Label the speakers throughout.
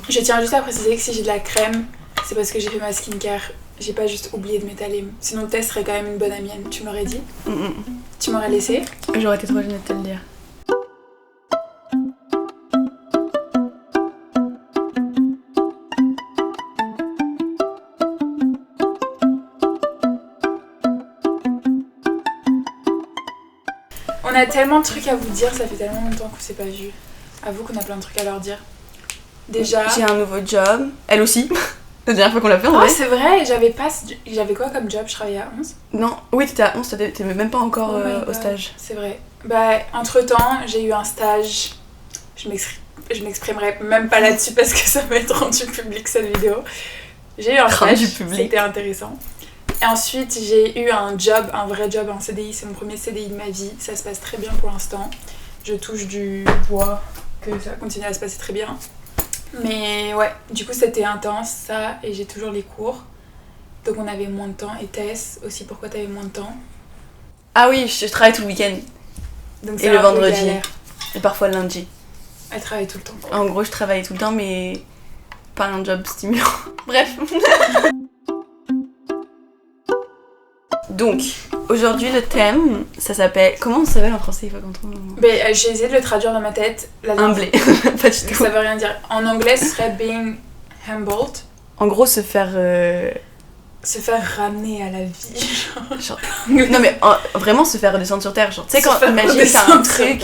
Speaker 1: Je tiens juste à préciser que si j'ai de la crème, c'est parce que j'ai fait ma skincare. J'ai pas juste oublié de m'étaler. Sinon Tess serait quand même une bonne amie. Tu m'aurais dit Tu m'aurais laissé.
Speaker 2: J'aurais été trop gênée de te le dire.
Speaker 1: On a tellement de trucs à vous dire, ça fait tellement longtemps qu'on s'est pas vu. Avoue qu'on a plein de trucs à leur dire. Déjà...
Speaker 2: J'ai un nouveau job. Elle aussi. La dernière fois qu'on l'a fait, en vrai.
Speaker 1: Oh, c'est vrai, j'avais quoi comme job? Je travaillais à 11.
Speaker 2: Non, oui, t'étais à 11, t'étais même pas encore au stage.
Speaker 1: C'est vrai. Bah, entre-temps, j'ai eu un stage. Je m'exprimerai même pas là-dessus parce que ça va être rendu public cette vidéo. J'ai eu un stage, c'était intéressant. Et ensuite, j'ai eu un vrai job en CDI. C'est mon premier CDI de ma vie. Ça se passe très bien pour l'instant. Je touche du bois, que ça continue à se passer très bien. Mais ouais, du coup c'était intense ça, et j'ai toujours les cours. Donc on avait moins de temps. Et Tess aussi, pourquoi t'avais moins de temps?
Speaker 2: Ah oui, je travaille tout le week-end.
Speaker 1: Donc
Speaker 2: et le vendredi. Et parfois le lundi.
Speaker 1: Elle travaille tout le temps.
Speaker 2: En gros, je travaille tout le temps, mais pas un job stimulant. Bref. Donc, aujourd'hui le thème, ça s'appelle... Comment ça s'appelle en français? Il faut qu'on trouve...
Speaker 1: J'ai essayé de le traduire dans ma tête.
Speaker 2: Humblé. Pas du tout.
Speaker 1: Ça veut rien dire. En anglais, ce serait being humbled.
Speaker 2: En gros, se faire
Speaker 1: ramener à la vie.
Speaker 2: Genre... Non mais vraiment se faire redescendre sur terre. Genre, tu sais, quand imagine t'as un truc...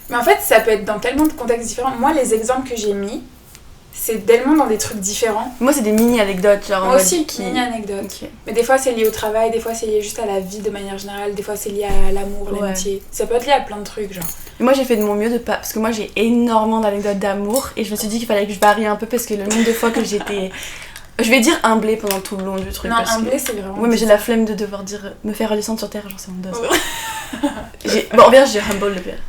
Speaker 1: Mais en fait, ça peut être dans tellement de contextes différents. Moi, les exemples que j'ai mis, c'est tellement dans des trucs différents.
Speaker 2: Moi, c'est des mini-anecdotes. Genre
Speaker 1: moi aussi, mini-anecdotes. Okay. Mais des fois, c'est lié au travail, des fois, c'est lié juste à la vie de manière générale, des fois, c'est lié à l'amour, l'amitié. Ça peut être lié à plein de trucs, genre.
Speaker 2: Moi, j'ai fait de mon mieux de pas... Parce que moi, j'ai énormément d'anecdotes d'amour, et je me suis dit qu'il fallait que je varie un peu, parce que le nombre de fois que j'étais... Je vais dire humblée pendant tout le long du truc.
Speaker 1: Non, humblée, c'est vraiment...
Speaker 2: Ouais, mais j'ai la flemme de devoir dire... Me faire redescendre sur terre, genre, c'est mon dos. Bon, en bien, j'ai humble le pire.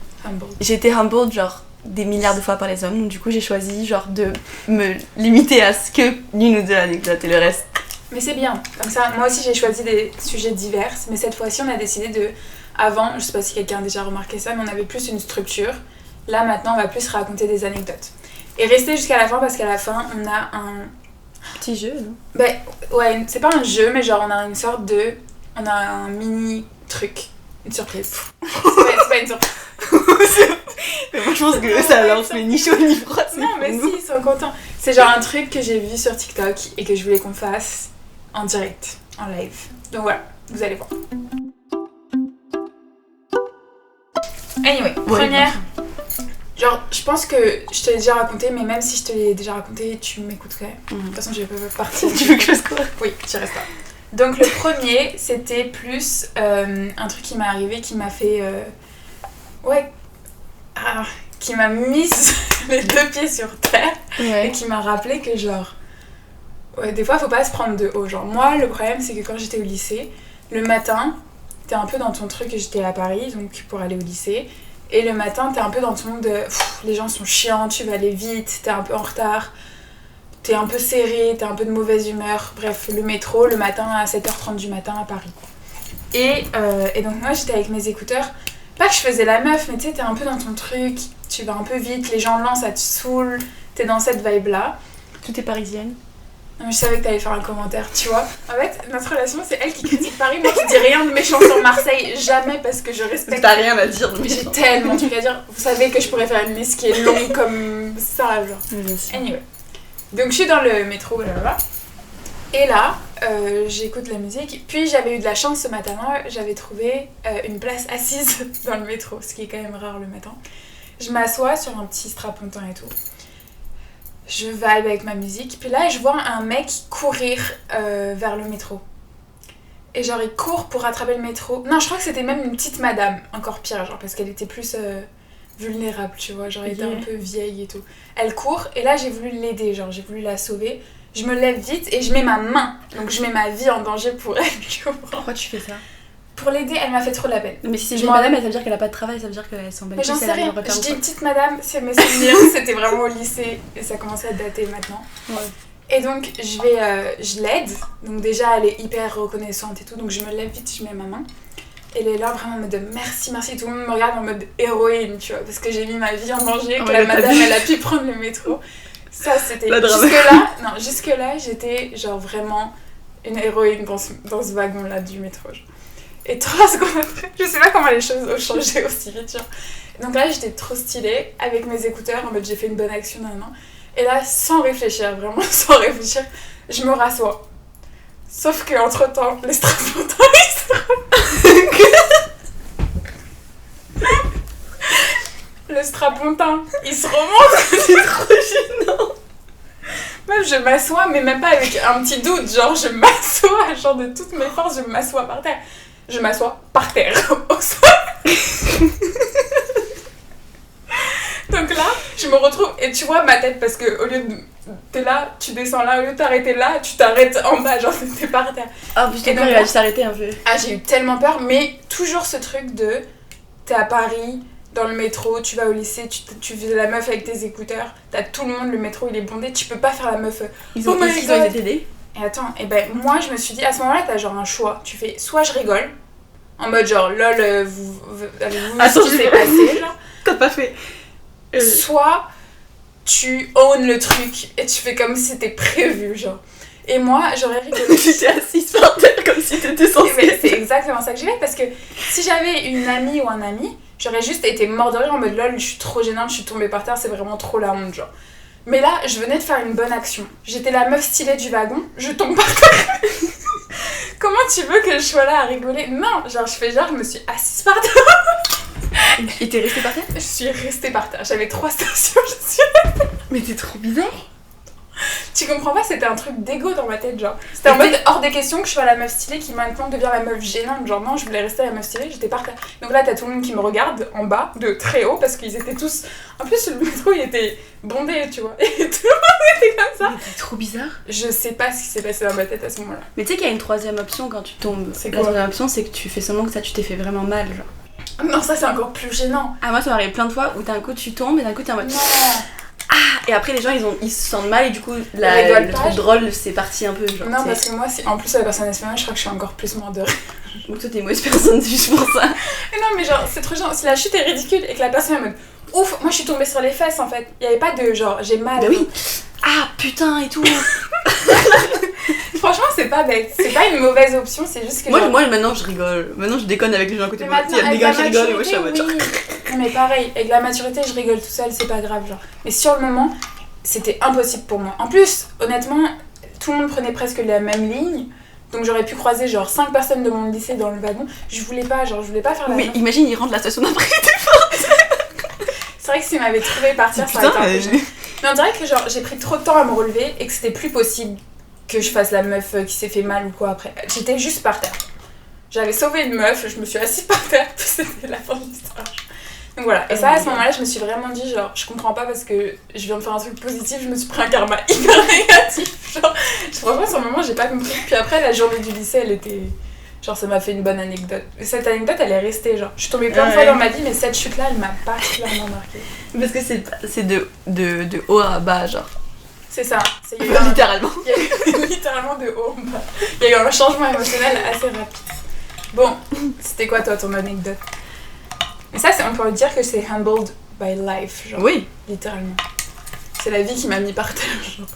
Speaker 2: J'ai été humbled, genre... des milliards de fois par les hommes, donc du coup j'ai choisi genre de me limiter à ce que l'une ou deux anecdotes et le reste.
Speaker 1: Mais c'est bien, comme ça, moi aussi j'ai choisi des sujets divers, mais cette fois-ci on a décidé de... Avant, je sais pas si quelqu'un a déjà remarqué ça, mais on avait plus une structure. Là maintenant on va plus raconter des anecdotes. Et restez jusqu'à la fin parce qu'à la fin on a un...
Speaker 2: Petit jeu, non?
Speaker 1: Bah ouais, c'est pas un jeu, mais genre on a une sorte de... On a un mini truc, une surprise. c'est pas une surprise.
Speaker 2: Mais moi je pense que ça lance mais ni chaud ni froid.
Speaker 1: Non mais si, ils sont contents. C'est genre un truc que j'ai vu sur TikTok et que je voulais qu'on fasse en direct, en live. Donc voilà, vous allez voir. Anyway, première. Genre, je pense que je te l'ai déjà raconté, mais même si je te l'ai déjà raconté, tu m'écoutes quand même. De toute façon, je vais pas partir.
Speaker 2: Tu veux que je fasse quoi?
Speaker 1: Oui, tu restes pas. Donc le premier, c'était plus un truc qui m'est arrivé, qui m'a fait... qui m'a mis les deux pieds sur terre et qui m'a rappelé que genre... Ouais, des fois, faut pas se prendre de haut. Genre, moi, le problème, c'est que quand j'étais au lycée, le matin, t'es un peu dans ton truc, et j'étais à Paris, donc pour aller au lycée, et le matin, t'es un peu dans ton monde de... les gens sont chiants, tu vas aller vite, t'es un peu en retard, t'es un peu serré, t'es un peu de mauvaise humeur. Bref, le métro, le matin, à 7h30 du matin à Paris. Et donc moi, j'étais avec mes écouteurs. Pas que je faisais la meuf, mais tu sais, t'es un peu dans ton truc, tu vas un peu vite, les gens lancent, ça te saoule, t'es dans cette vibe-là.
Speaker 2: Tout est parisienne.
Speaker 1: Non, mais je savais que t'allais faire un commentaire, tu vois. En fait, notre relation, c'est elle qui critique Paris, moi qui dis rien de méchant sur Marseille, jamais, parce que je respecte...
Speaker 2: T'as rien à dire de méchant.
Speaker 1: J'ai tellement de trucs à dire. Vous savez que je pourrais faire une liste qui est longue comme ça, genre. Anyway. Donc je suis dans le métro, blablabla. Et là, j'écoute la musique. Puis j'avais eu de la chance ce matin-là, j'avais trouvé une place assise dans le métro, ce qui est quand même rare le matin. Je m'assois sur un petit strapontin et tout. Je vibe avec ma musique. Puis là, je vois un mec courir vers le métro. Et genre, il court pour attraper le métro. Non, je crois que c'était même une petite madame, encore pire, genre, parce qu'elle était plus vulnérable, tu vois. Genre, elle était un peu vieille et tout. Elle court, et là, j'ai voulu l'aider, genre, j'ai voulu la sauver. Je me lève vite et je mets ma main. Donc je mets ma vie en danger pour elle.
Speaker 2: Pourquoi tu fais ça?
Speaker 1: Pour l'aider, elle m'a fait trop de la peine.
Speaker 2: Mais si c'est une madame, ça veut dire qu'elle a pas de travail, ça veut dire qu'elle s'en bat.
Speaker 1: Mais j'en sais rien. Je dis petite madame, c'est mes souvenirs. C'était vraiment au lycée et ça commençait à dater maintenant. Ouais. Et donc je l'aide. Donc déjà elle est hyper reconnaissante et tout. Donc je me lève vite, je mets ma main. Elle est là vraiment en mode merci. Tout le monde me regarde en mode héroïne, tu vois. Parce que j'ai mis ma vie en danger, que la madame elle a pu prendre le métro. Ça, c'était... Jusque-là, j'étais genre vraiment une héroïne dans ce wagon-là du métro. Genre. Et 3 secondes après, je sais pas comment les choses ont changé aussi vite. Genre. Donc là, j'étais trop stylée, avec mes écouteurs, en mode j'ai fait une bonne action, Et là, sans réfléchir, vraiment sans réfléchir, je me rassois. Sauf qu'entre-temps, les strapontins, le strapontin, il se remonte.
Speaker 2: C'est trop gênant.
Speaker 1: Même je m'assois, mais même pas avec un petit doute. Genre, je m'assois, genre de toutes mes forces, je m'assois par terre. Je m'assois par terre, au sol. Donc là, je me retrouve, et tu vois ma tête, parce que au lieu de... T'es là, tu descends là, au lieu de t'arrêter là, tu t'arrêtes en bas, genre t'es par terre.
Speaker 2: Ah, putain, il va s'arrêter un peu.
Speaker 1: Ah, j'ai eu tellement peur, mais toujours ce truc de... T'es à Paris, dans le métro, tu vas au lycée, tu fais la meuf avec tes écouteurs, t'as tout le monde, le métro il est bondé, tu peux pas faire la meuf...
Speaker 2: Ils ont été t'aider.
Speaker 1: Et attends, et ben moi je me suis dit, à ce moment-là t'as genre un choix, tu fais soit je rigole, en mode genre lol, avez-vous vu ce qui s'est passé, genre.
Speaker 2: T'as pas fait...
Speaker 1: Soit tu own le truc et tu fais comme si c'était prévu, genre. Et moi, j'aurais rigolé.
Speaker 2: Tu t'es assise par terre comme si t'étais censée.
Speaker 1: Mais c'est exactement ça que j'ai fait, parce que si j'avais une amie ou un ami, j'aurais juste été mort de rire en mode lol, je suis trop gênante, je suis tombée par terre, c'est vraiment trop la honte, genre. Mais là, je venais de faire une bonne action. J'étais la meuf stylée du wagon, je tombe par terre. Comment tu veux que je sois là à rigoler? Non, genre je me suis assise par terre.
Speaker 2: Et t'es restée par terre?
Speaker 1: Je suis restée par terre. J'avais 3 stations, je suis restée.
Speaker 2: Mais t'es trop bizarre.
Speaker 1: Tu comprends pas, c'était un truc d'égo dans ma tête, genre. C'était en mode hors des questions que je sois la meuf stylée qui maintenant devient la meuf gênante. Genre non, je voulais rester la meuf stylée, j'étais par terre. Donc là, t'as tout le monde qui me regarde en bas, de très haut, parce qu'ils étaient tous... En plus, le métro, il était bondé, tu vois. Et tout le monde était comme ça.
Speaker 2: Mais t'es trop bizarre.
Speaker 1: Je sais pas ce qui s'est passé dans ma tête à ce moment-là.
Speaker 2: Mais tu sais qu'il y a une troisième option quand tu tombes.
Speaker 1: C'est
Speaker 2: la
Speaker 1: quoi?
Speaker 2: troisième option, c'est que tu fais semblant que ça, tu t'es fait vraiment mal, genre.
Speaker 1: Non, ça c'est encore plus gênant.
Speaker 2: Ah, moi ça m'arrive plein de fois où d'un coup tu tombes et d'un coup t'es en mode...
Speaker 1: Non.
Speaker 2: Ah. Et après les gens ils se sentent mal et du coup le truc drôle c'est parti un peu, genre.
Speaker 1: Non, parce que moi, en plus la personne espagnole, je crois que je suis encore plus mort de rire.
Speaker 2: Donc toi t'es une mauvaise personne juste pour ça.
Speaker 1: Mais non, mais genre c'est trop gênant. Si la chute est ridicule et que la personne est en mode ouf, moi je suis tombée sur les fesses en fait. Il y avait pas de genre j'ai mal.
Speaker 2: Bah oui. Ah putain et tout.
Speaker 1: Franchement, c'est pas bête. C'est pas une mauvaise option, c'est juste que.
Speaker 2: Moi maintenant je rigole. Maintenant je déconne avec les gens à côté de moi. Il y a des gars qui rigolent et moi je suis en mode genre.
Speaker 1: Mais pareil, avec la maturité, je rigole tout seul, c'est pas grave, genre. Mais sur le moment, c'était impossible pour moi. En plus, honnêtement, tout le monde prenait presque la même ligne. Donc j'aurais pu croiser genre 5 personnes de mon lycée dans le wagon. Je voulais pas faire la.
Speaker 2: Mais imagine, ils rentrent la station d'après.
Speaker 1: C'est vrai que s'ils m'avaient trouvé partir, ça aurait été un peu gênant. Mais on dirait que genre j'ai pris trop de temps à me relever et que c'était plus possible que je fasse la meuf qui s'est fait mal ou quoi après. J'étais juste par terre. J'avais sauvé une meuf, je me suis assise par terre, c'était la fin de l'histoire. Donc voilà, et ça à ce moment-là, je me suis vraiment dit genre, je comprends pas parce que je viens de faire un truc positif, je me suis pris un karma hyper négatif. Genre, franchement, sur le moment, j'ai pas compris. Puis après, la journée du lycée, elle était... Genre, ça m'a fait une bonne anecdote. Cette anecdote, elle est restée, genre. Je suis tombée plein de fois dans ma vie, mais cette chute-là, elle m'a particulièrement marquée.
Speaker 2: Parce que c'est de haut à bas, genre.
Speaker 1: C'est ça.
Speaker 2: Littéralement.
Speaker 1: Il y a eu littéralement de haut en bas. Il y a eu un changement émotionnel assez rapide. Bon, c'était quoi, toi, ton anecdote? Et ça, on peut dire que c'est humbled by life, genre.
Speaker 2: Oui.
Speaker 1: Littéralement. C'est la vie qui m'a mis par terre, genre.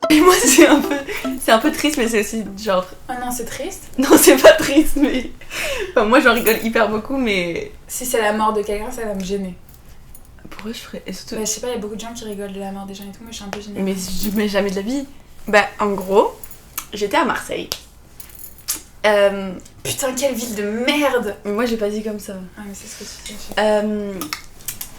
Speaker 2: Et moi, c'est un peu triste, mais c'est aussi genre...
Speaker 1: Ah non, c'est triste?
Speaker 2: Non, c'est pas triste, mais... Enfin, moi, j'en rigole hyper beaucoup, mais...
Speaker 1: Si c'est la mort de quelqu'un, ça va me gêner.
Speaker 2: Pourquoi je ferais...
Speaker 1: Bah, je sais pas, il y a beaucoup de gens qui rigolent de la mort des gens et tout, moi je suis un peu gênée.
Speaker 2: Mais je mets jamais de la vie. Bah, en gros, j'étais à Marseille.
Speaker 1: Putain, quelle ville de merde!
Speaker 2: Mais moi, j'ai pas dit comme ça.
Speaker 1: Ah, mais c'est ce que tu sais.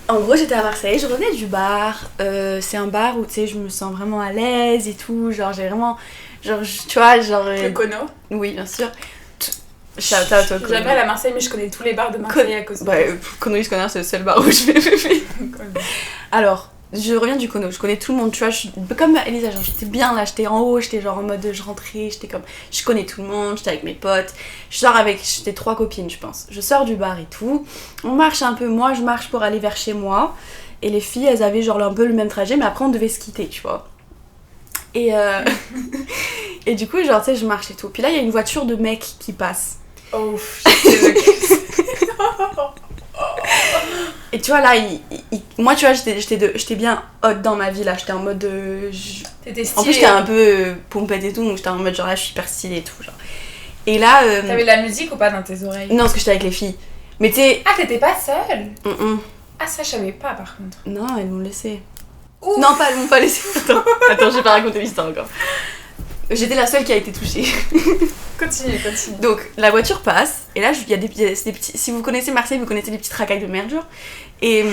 Speaker 2: En gros, j'étais à Marseille, je revenais du bar. C'est un bar où, tu sais, je me sens vraiment à l'aise et tout. Genre, j'ai vraiment... Genre, tu vois, genre...
Speaker 1: Le Cono?
Speaker 2: Oui, bien sûr. Shout out au Cono.
Speaker 1: J'aime à Marseille, mais je connais tous les bars de Marseille à cause de...
Speaker 2: Bah, Cono Scanner, c'est le seul bar où je vais. Alors, je reviens du Cono, je connais tout le monde, tu vois, je suis comme Elisa, genre j'étais bien là, j'étais en haut, j'étais genre en mode je rentrais, j'étais comme, je connais tout le monde, j'étais avec mes potes, j'étais 3 copines je pense, je sors du bar et tout, on marche un peu, moi je marche pour aller vers chez moi, et les filles elles avaient genre un peu le même trajet, mais après on devait se quitter, tu vois. Et et du coup genre tu sais je marche et tout, puis là il y a une voiture de mec qui passe.
Speaker 1: Oh, j'étais
Speaker 2: Et tu vois, là, moi, tu vois, j'étais bien hot dans ma vie, là. J'étais en mode...
Speaker 1: T'étais stylée.
Speaker 2: En plus, j'étais un peu pompette et tout, donc j'étais en mode genre là, je suis hyper stylée et tout, genre. Et là...
Speaker 1: T'avais de la musique ou pas dans tes oreilles?
Speaker 2: Non, parce que j'étais avec les filles. Mais tu sais...
Speaker 1: Ah, t'étais pas seule? Ah, ça, je savais pas, par contre.
Speaker 2: Non, elles m'ont laissé.
Speaker 1: Ouf.
Speaker 2: Non, elles m'ont pas laissé. Attends, j'ai pas raconté l'histoire encore. J'étais la seule qui a été touchée.
Speaker 1: Continue.
Speaker 2: Donc, la voiture passe, et là, il y a des petits... Si vous connaissez Marseille, vous connaissez les petites racailles de merde, genre. Et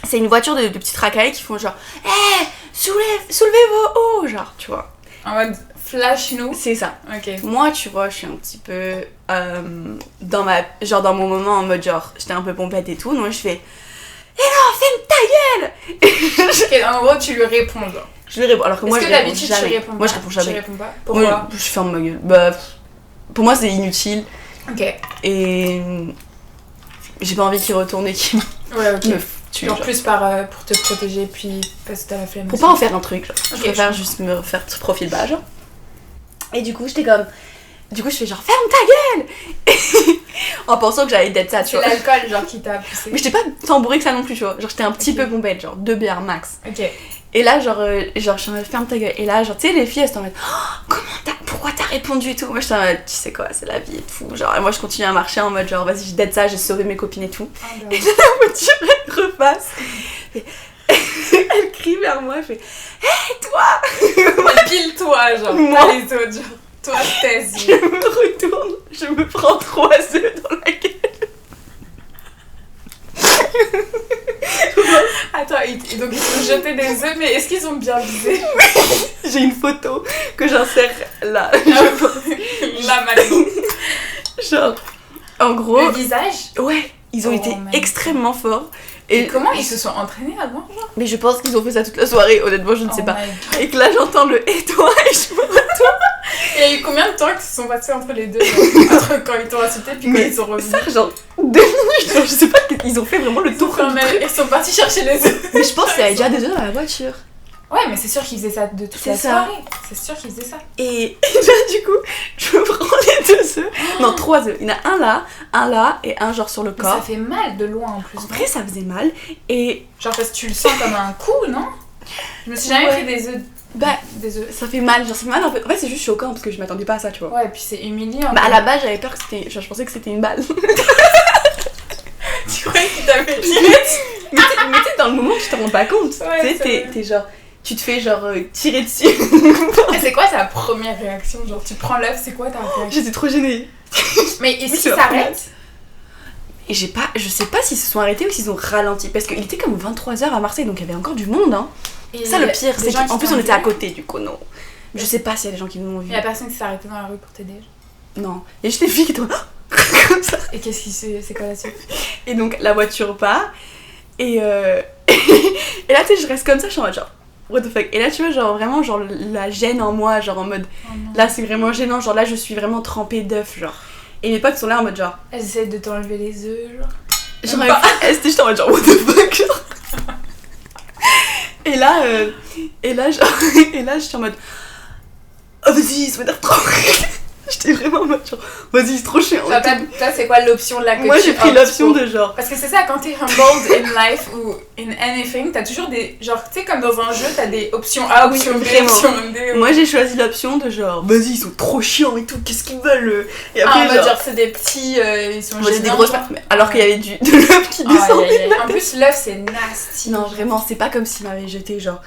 Speaker 2: c'est une voiture de petites racailles qui font genre « Hé, soulevez vos hauts !» Genre, tu vois.
Speaker 1: En mode flash nous.
Speaker 2: C'est ça.
Speaker 1: Ok.
Speaker 2: Moi, tu vois, je suis un petit peu dans mon moment en mode genre, j'étais un peu pompette et tout, donc je fais « Eh non, ferme ta gueule !»
Speaker 1: Ok, en gros, tu lui réponds, genre.
Speaker 2: Je lui réponds, alors que moi, je réponds
Speaker 1: d'habitude,
Speaker 2: jamais.
Speaker 1: tu réponds
Speaker 2: Moi,
Speaker 1: pas.
Speaker 2: je réponds jamais.
Speaker 1: Tu réponds pas. Pourquoi?
Speaker 2: Moi, je ferme ma gueule. Bah, pour moi, c'est inutile.
Speaker 1: Ok.
Speaker 2: Et j'ai pas envie qu'il retourne et qu'il
Speaker 1: me
Speaker 2: tue.
Speaker 1: En plus, pour te protéger, puis parce que t'as la flemme.
Speaker 2: Pour pas en faire un truc, genre.
Speaker 1: Okay,
Speaker 2: je préfère juste me faire ce profil bas, genre. Et du coup, j'étais comme... Du coup, je fais genre, ferme ta gueule en pensant que j'allais d'être ça, tu vois.
Speaker 1: C'est l'alcool, genre, qui t'a poussé.
Speaker 2: Mais j'étais pas tant bourrée que ça non plus, tu vois. Genre, j'étais un petit peu pompette, genre 2 bières max.
Speaker 1: Ok.
Speaker 2: Et là, genre je suis en mode, ferme ta gueule. Et là, genre, tu sais, les filles, elles sont en mode, oh, pourquoi t'as répondu et tout. Moi, j'étais en mode, tu sais quoi, c'est la vie et tout. Genre, et moi, je continue à marcher en mode, genre, vas-y, je d'être ça, j'ai sauvé mes copines et tout.
Speaker 1: Oh,
Speaker 2: et la voiture, elle repasse. Elle crie vers moi, elle fait, hé, toi
Speaker 1: Mais pile toi, genre,
Speaker 2: moi.
Speaker 1: pas les autres, genre. Toi, tes
Speaker 2: Je me retourne, je me prends 3 œufs dans la gueule.
Speaker 1: Attends, donc ils ont jeté des œufs, mais est-ce qu'ils ont bien visé?
Speaker 2: J'ai une photo que j'insère là.
Speaker 1: Là, maintenant.
Speaker 2: Genre, en gros...
Speaker 1: Le visage?
Speaker 2: Ouais, ils ont été extrêmement forts.
Speaker 1: Et comment ils se sont entraînés avant, genre?
Speaker 2: Mais je pense qu'ils ont fait ça toute la soirée, honnêtement, je ne sais pas. Et que là, j'entends le « et toi ?» et je me retourne.
Speaker 1: Et il y a eu combien de temps qu'ils se sont passés entre les deux, genre, entre quand ils t'ont insulté puis quand ils sont revenus?
Speaker 2: Ça, genre 2 minutes, genre, je sais pas, ils ont fait vraiment le tour comme truc.
Speaker 1: Ils sont partis chercher les œufs.
Speaker 2: Mais je pense qu'il y avait déjà des œufs dans la voiture.
Speaker 1: Ouais, mais c'est sûr qu'ils faisaient ça de toute la soirée. C'est sûr qu'ils faisaient ça.
Speaker 2: Et là, du coup, je me prends les 2 œufs. Non, 3 œufs. Il y en a un là et un genre sur le corps.
Speaker 1: Mais ça fait mal de loin en plus.
Speaker 2: En vrai, ça faisait mal. Et
Speaker 1: genre parce que tu le sens comme un coup, non? Je me suis jamais pris des œufs.
Speaker 2: Bah,
Speaker 1: des œufs.
Speaker 2: Ça fait mal, genre c'est mal en fait. En fait, c'est juste choquant parce que je m'attendais pas à ça, tu vois.
Speaker 1: Ouais, et puis c'est humiliant.
Speaker 2: Bah, à la base, j'avais peur que c'était. Genre, je pensais que c'était une balle.
Speaker 1: Tu croyais qu'il t'avait tiré?
Speaker 2: Mais tu sais, dans le moment, tu te rends pas compte.
Speaker 1: Ouais,
Speaker 2: tu sais, t'es genre. Tu te fais genre tirer dessus.
Speaker 1: Et c'est quoi ta première réaction? Genre, tu prends l'œuf, c'est quoi ta réaction?
Speaker 2: J'étais trop gênée.
Speaker 1: Mais est-ce qu'ils s'arrêtent?
Speaker 2: Et je sais pas s'ils se sont arrêtés ou s'ils ont ralenti. Parce qu'il était comme 23h à Marseille, donc il y avait encore du monde, hein. Et ça, le pire, c'est qu'en plus, on était à côté, du coup, non. Je sais pas s'il y a des gens qui nous ont vu.
Speaker 1: Il y a personne qui s'est arrêté dans la rue pour t'aider?
Speaker 2: Non. Il y a juste des filles qui étaient comme ça.
Speaker 1: Et qu'est-ce qui c'est quoi la suite?
Speaker 2: Et donc, la voiture part. Et là, tu sais, je reste comme ça, je suis en mode genre, what the fuck. Et là, tu vois, genre vraiment, genre la gêne en moi, genre en mode, là, c'est vraiment gênant, genre là, je suis vraiment trempée d'œufs, genre. Et mes potes sont là en mode genre.
Speaker 1: Elles essaient de t'enlever les œufs, genre.
Speaker 2: Genre, elles étaient juste en mode genre, what the fuck, genre. Et là, je suis en mode, oh vas-y, ça m'a l'air trop. J'étais vraiment en mode genre, vas-y, c'est trop chiant.
Speaker 1: Genre, toi, c'est quoi l'option là que
Speaker 2: moi, j'ai pris l'option de genre.
Speaker 1: Parce que c'est ça, quand t'es humbled in life ou in anything, t'as toujours des. Genre, tu sais, comme dans un jeu, t'as des options A, option B, option D.
Speaker 2: Moi, j'ai choisi l'option de genre, vas-y, ils sont trop chiants et tout, qu'est-ce qu'ils veulent. Et après,
Speaker 1: genre, c'est des petits. Ils sont
Speaker 2: c'est des grosses. Alors qu'il y avait de l'œuf qui descendait.
Speaker 1: En plus, l'œuf, c'est nasty.
Speaker 2: Non, vraiment, c'est pas comme s'il m'avait jeté genre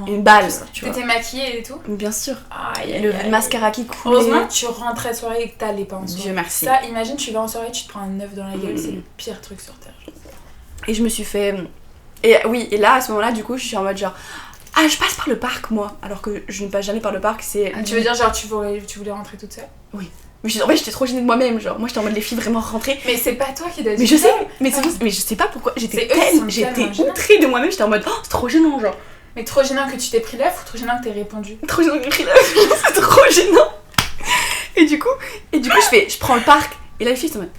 Speaker 2: une balle.
Speaker 1: T'étais maquillée et tout?
Speaker 2: Bien sûr.
Speaker 1: Le
Speaker 2: mascara qui coulait.
Speaker 1: Heureusement que tu rentrais de soirée et que t'allais pas en soirée.
Speaker 2: Dieu merci.
Speaker 1: Ça, imagine, tu vas en soirée, tu te prends un œuf dans la gueule, c'est le pire truc sur terre.
Speaker 2: Et je me suis fait. Et oui, et là, à ce moment-là, du coup, je suis en mode genre. Ah, je passe par le parc, moi. Alors que je ne passe jamais par le parc, c'est.
Speaker 1: Tu veux dire, genre, tu voulais rentrer toute seule?
Speaker 2: Oui. Mais en fait, j'étais trop gênée de moi-même, genre. Moi, j'étais en mode les filles vraiment rentrées.
Speaker 1: Mais c'est pas toi qui dois dire.
Speaker 2: Mais je sais, mais je sais pas pourquoi. J'étais outrée de moi-même, j'étais en mode, oh, c'est trop gênant, genre.
Speaker 1: Mais trop gênant que tu t'aies pris l'œuf ou trop gênant que t'aies répondu?
Speaker 2: Trop gênant que j'ai pris l'œuf, c'est trop gênant. Et du coup, je prends le parc. Et là, les filles sont en mode,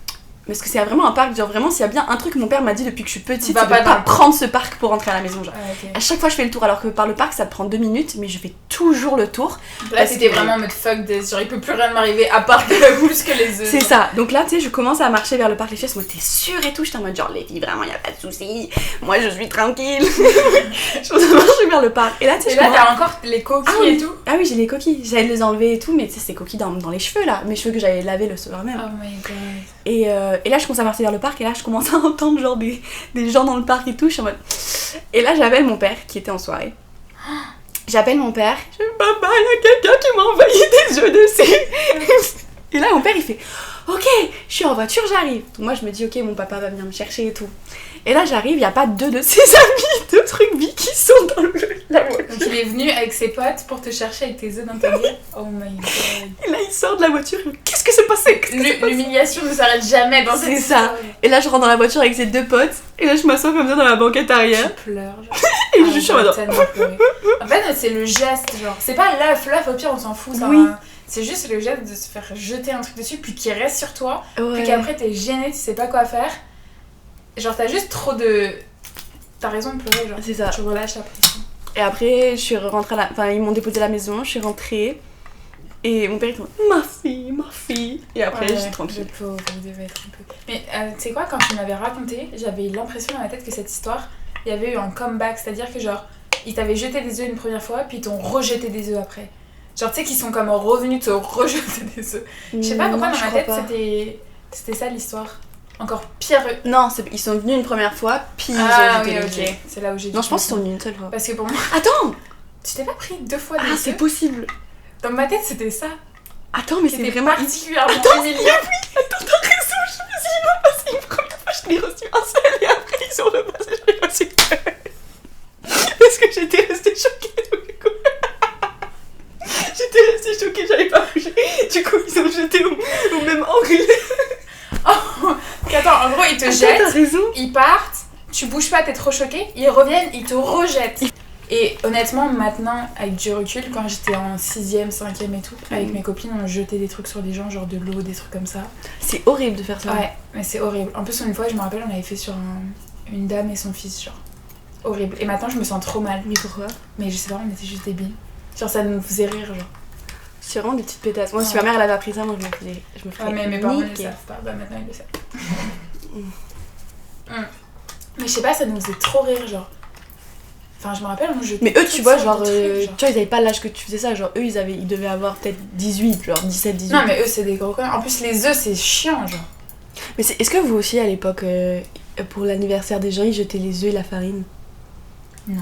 Speaker 2: Parce que c'est vraiment un parc, genre vraiment, s'il y a bien un truc que mon père m'a dit depuis que je suis petite, c'est de pas prendre ce parc pour rentrer à la maison. Genre. Okay. À chaque fois, je fais le tour, alors que par le parc, ça te prend 2 minutes, mais je fais toujours le tour.
Speaker 1: Là, c'était vraiment en mode fuck this, genre il peut plus rien m'arriver à part plus que les œufs.
Speaker 2: C'est ça. Donc là, tu sais, je commence à marcher vers le parc Les Filles, moi, t'es sûre et tout, j'étais en mode genre, les filles, vraiment, y a pas de soucis, moi, je suis tranquille. Je commence à marcher vers le parc. Et là, tu sais,
Speaker 1: t'as encore les coquilles et tout.
Speaker 2: Ah oui, j'ai les coquilles. J'allais les enlever et tout, mais tu sais, c'est coquilles dans les cheveux là, mes cheveux que j'avais lavés le soir même.
Speaker 1: Oh my god.
Speaker 2: Et là, je commence à marcher vers le parc et là, je commence à entendre genre des gens dans le parc et tout. Je suis en mode. Et là, j'appelle mon père qui était en soirée. J'appelle mon père. Je dis, papa, il y a quelqu'un qui m'a envoyé des œufs dessus. Et là, mon père, il fait, ok, je suis en voiture, j'arrive. Donc moi, je me dis, ok, mon papa va venir me chercher et tout. Et là, j'arrive, il n'y a pas 2 de ses amis, 2 rugby qui sont dans la voiture.
Speaker 1: Donc il est venu avec ses potes pour te chercher avec tes œufs dans ta gueule. Oh my god.
Speaker 2: Et là, il sort de la voiture, qu'est-ce que c'est passé?
Speaker 1: L'humiliation ne s'arrête jamais dans cette
Speaker 2: histoire. C'est ça. Et là, je rentre dans la voiture avec ses 2 potes. Et là, je m'assois comme ça dans la banquette arrière.
Speaker 1: Je pleure. Genre.
Speaker 2: Et je suis en mode.
Speaker 1: En fait, c'est le geste, genre. C'est pas l'œuf, au pire, on s'en fout. Ça,
Speaker 2: oui.
Speaker 1: C'est juste le geste de se faire jeter un truc dessus, puis qu'il reste sur toi.
Speaker 2: Ouais.
Speaker 1: Puis qu'après, t'es gêné, tu sais pas quoi faire. Genre, t'as juste trop de. T'as raison de pleurer, genre.
Speaker 2: C'est ça.
Speaker 1: Tu relâches la pression.
Speaker 2: Et après, je suis rentrée Enfin, ils m'ont déposé à la maison, je suis rentrée. Et mon père, il dit, ma fille. Et après,
Speaker 1: ouais,
Speaker 2: j'étais tranquille.
Speaker 1: Le pauvre, il devait être un peu. Mais tu sais quoi, quand tu m'avais raconté, j'avais l'impression dans ma tête que cette histoire, il y avait eu un comeback. C'est-à-dire que, genre, ils t'avaient jeté des œufs une première fois, puis ils t'ont rejeté des œufs après. Genre, tu sais, qu'ils sont comme revenus te rejeter des œufs. Je sais pas pourquoi dans ma tête, c'était ça l'histoire. Encore pire.
Speaker 2: Non, ils sont venus une première fois, puis ils ont jeté les œufs.
Speaker 1: C'est là où j'ai.
Speaker 2: Non, je pense qu'ils sont venus une seule fois.
Speaker 1: Parce que pour moi.
Speaker 2: Attends!
Speaker 1: Tu t'es pas pris 2 fois des œufs?
Speaker 2: Ah, c'est possible!
Speaker 1: Dans ma tête, c'était ça.
Speaker 2: Attends, mais c'est vraiment
Speaker 1: particulièrement humiliant.
Speaker 2: Oui, attends, t'as raison, je me suis pas passé une première fois, je l'ai reçu un seul, et après ils ont repassé, je l'ai reçu parce que j'étais restée choquée, du coup. J'étais restée choquée, j'avais pas bougé. Du coup, ils ont jeté au même angle.
Speaker 1: Oh, attends, en gros, ils te jettent,
Speaker 2: t'as raison.
Speaker 1: Ils partent, tu bouges pas, t'es trop choquée, ils reviennent, ils te rejettent. Et honnêtement, maintenant, avec du recul, quand j'étais en 6ème, 5ème et tout, avec mes copines, on jetait des trucs sur des gens, genre de l'eau, des trucs comme ça.
Speaker 2: C'est horrible de faire ça.
Speaker 1: Ouais, mais c'est horrible. En plus, une fois, je me rappelle, on avait fait sur une dame et son fils, genre. Horrible. Et maintenant, je me sens trop mal.
Speaker 2: Mais pourquoi?
Speaker 1: Mais je sais pas, on était juste débiles. Genre, ça nous faisait rire, genre.
Speaker 2: C'est vraiment des petites pétasses. Moi, si ma mère elle avait appris ça, moi je me ferais.
Speaker 1: Ouais, mais mes parents ne le savent pas. Bah, maintenant, ils le savent. Mais je sais pas, ça nous faisait trop rire, genre. Enfin, je me rappelle, moi,
Speaker 2: mais eux, tu vois, genre, tu vois, ils avaient pas l'âge que tu faisais ça. Genre, eux, ils devaient avoir peut-être 18, genre 17, 18.
Speaker 1: Non, mais eux, c'est des gros connards. En plus, les œufs, c'est chiant, genre.
Speaker 2: Mais est-ce que vous aussi, à l'époque, pour l'anniversaire des gens, ils jetaient les œufs et la farine?
Speaker 1: Non.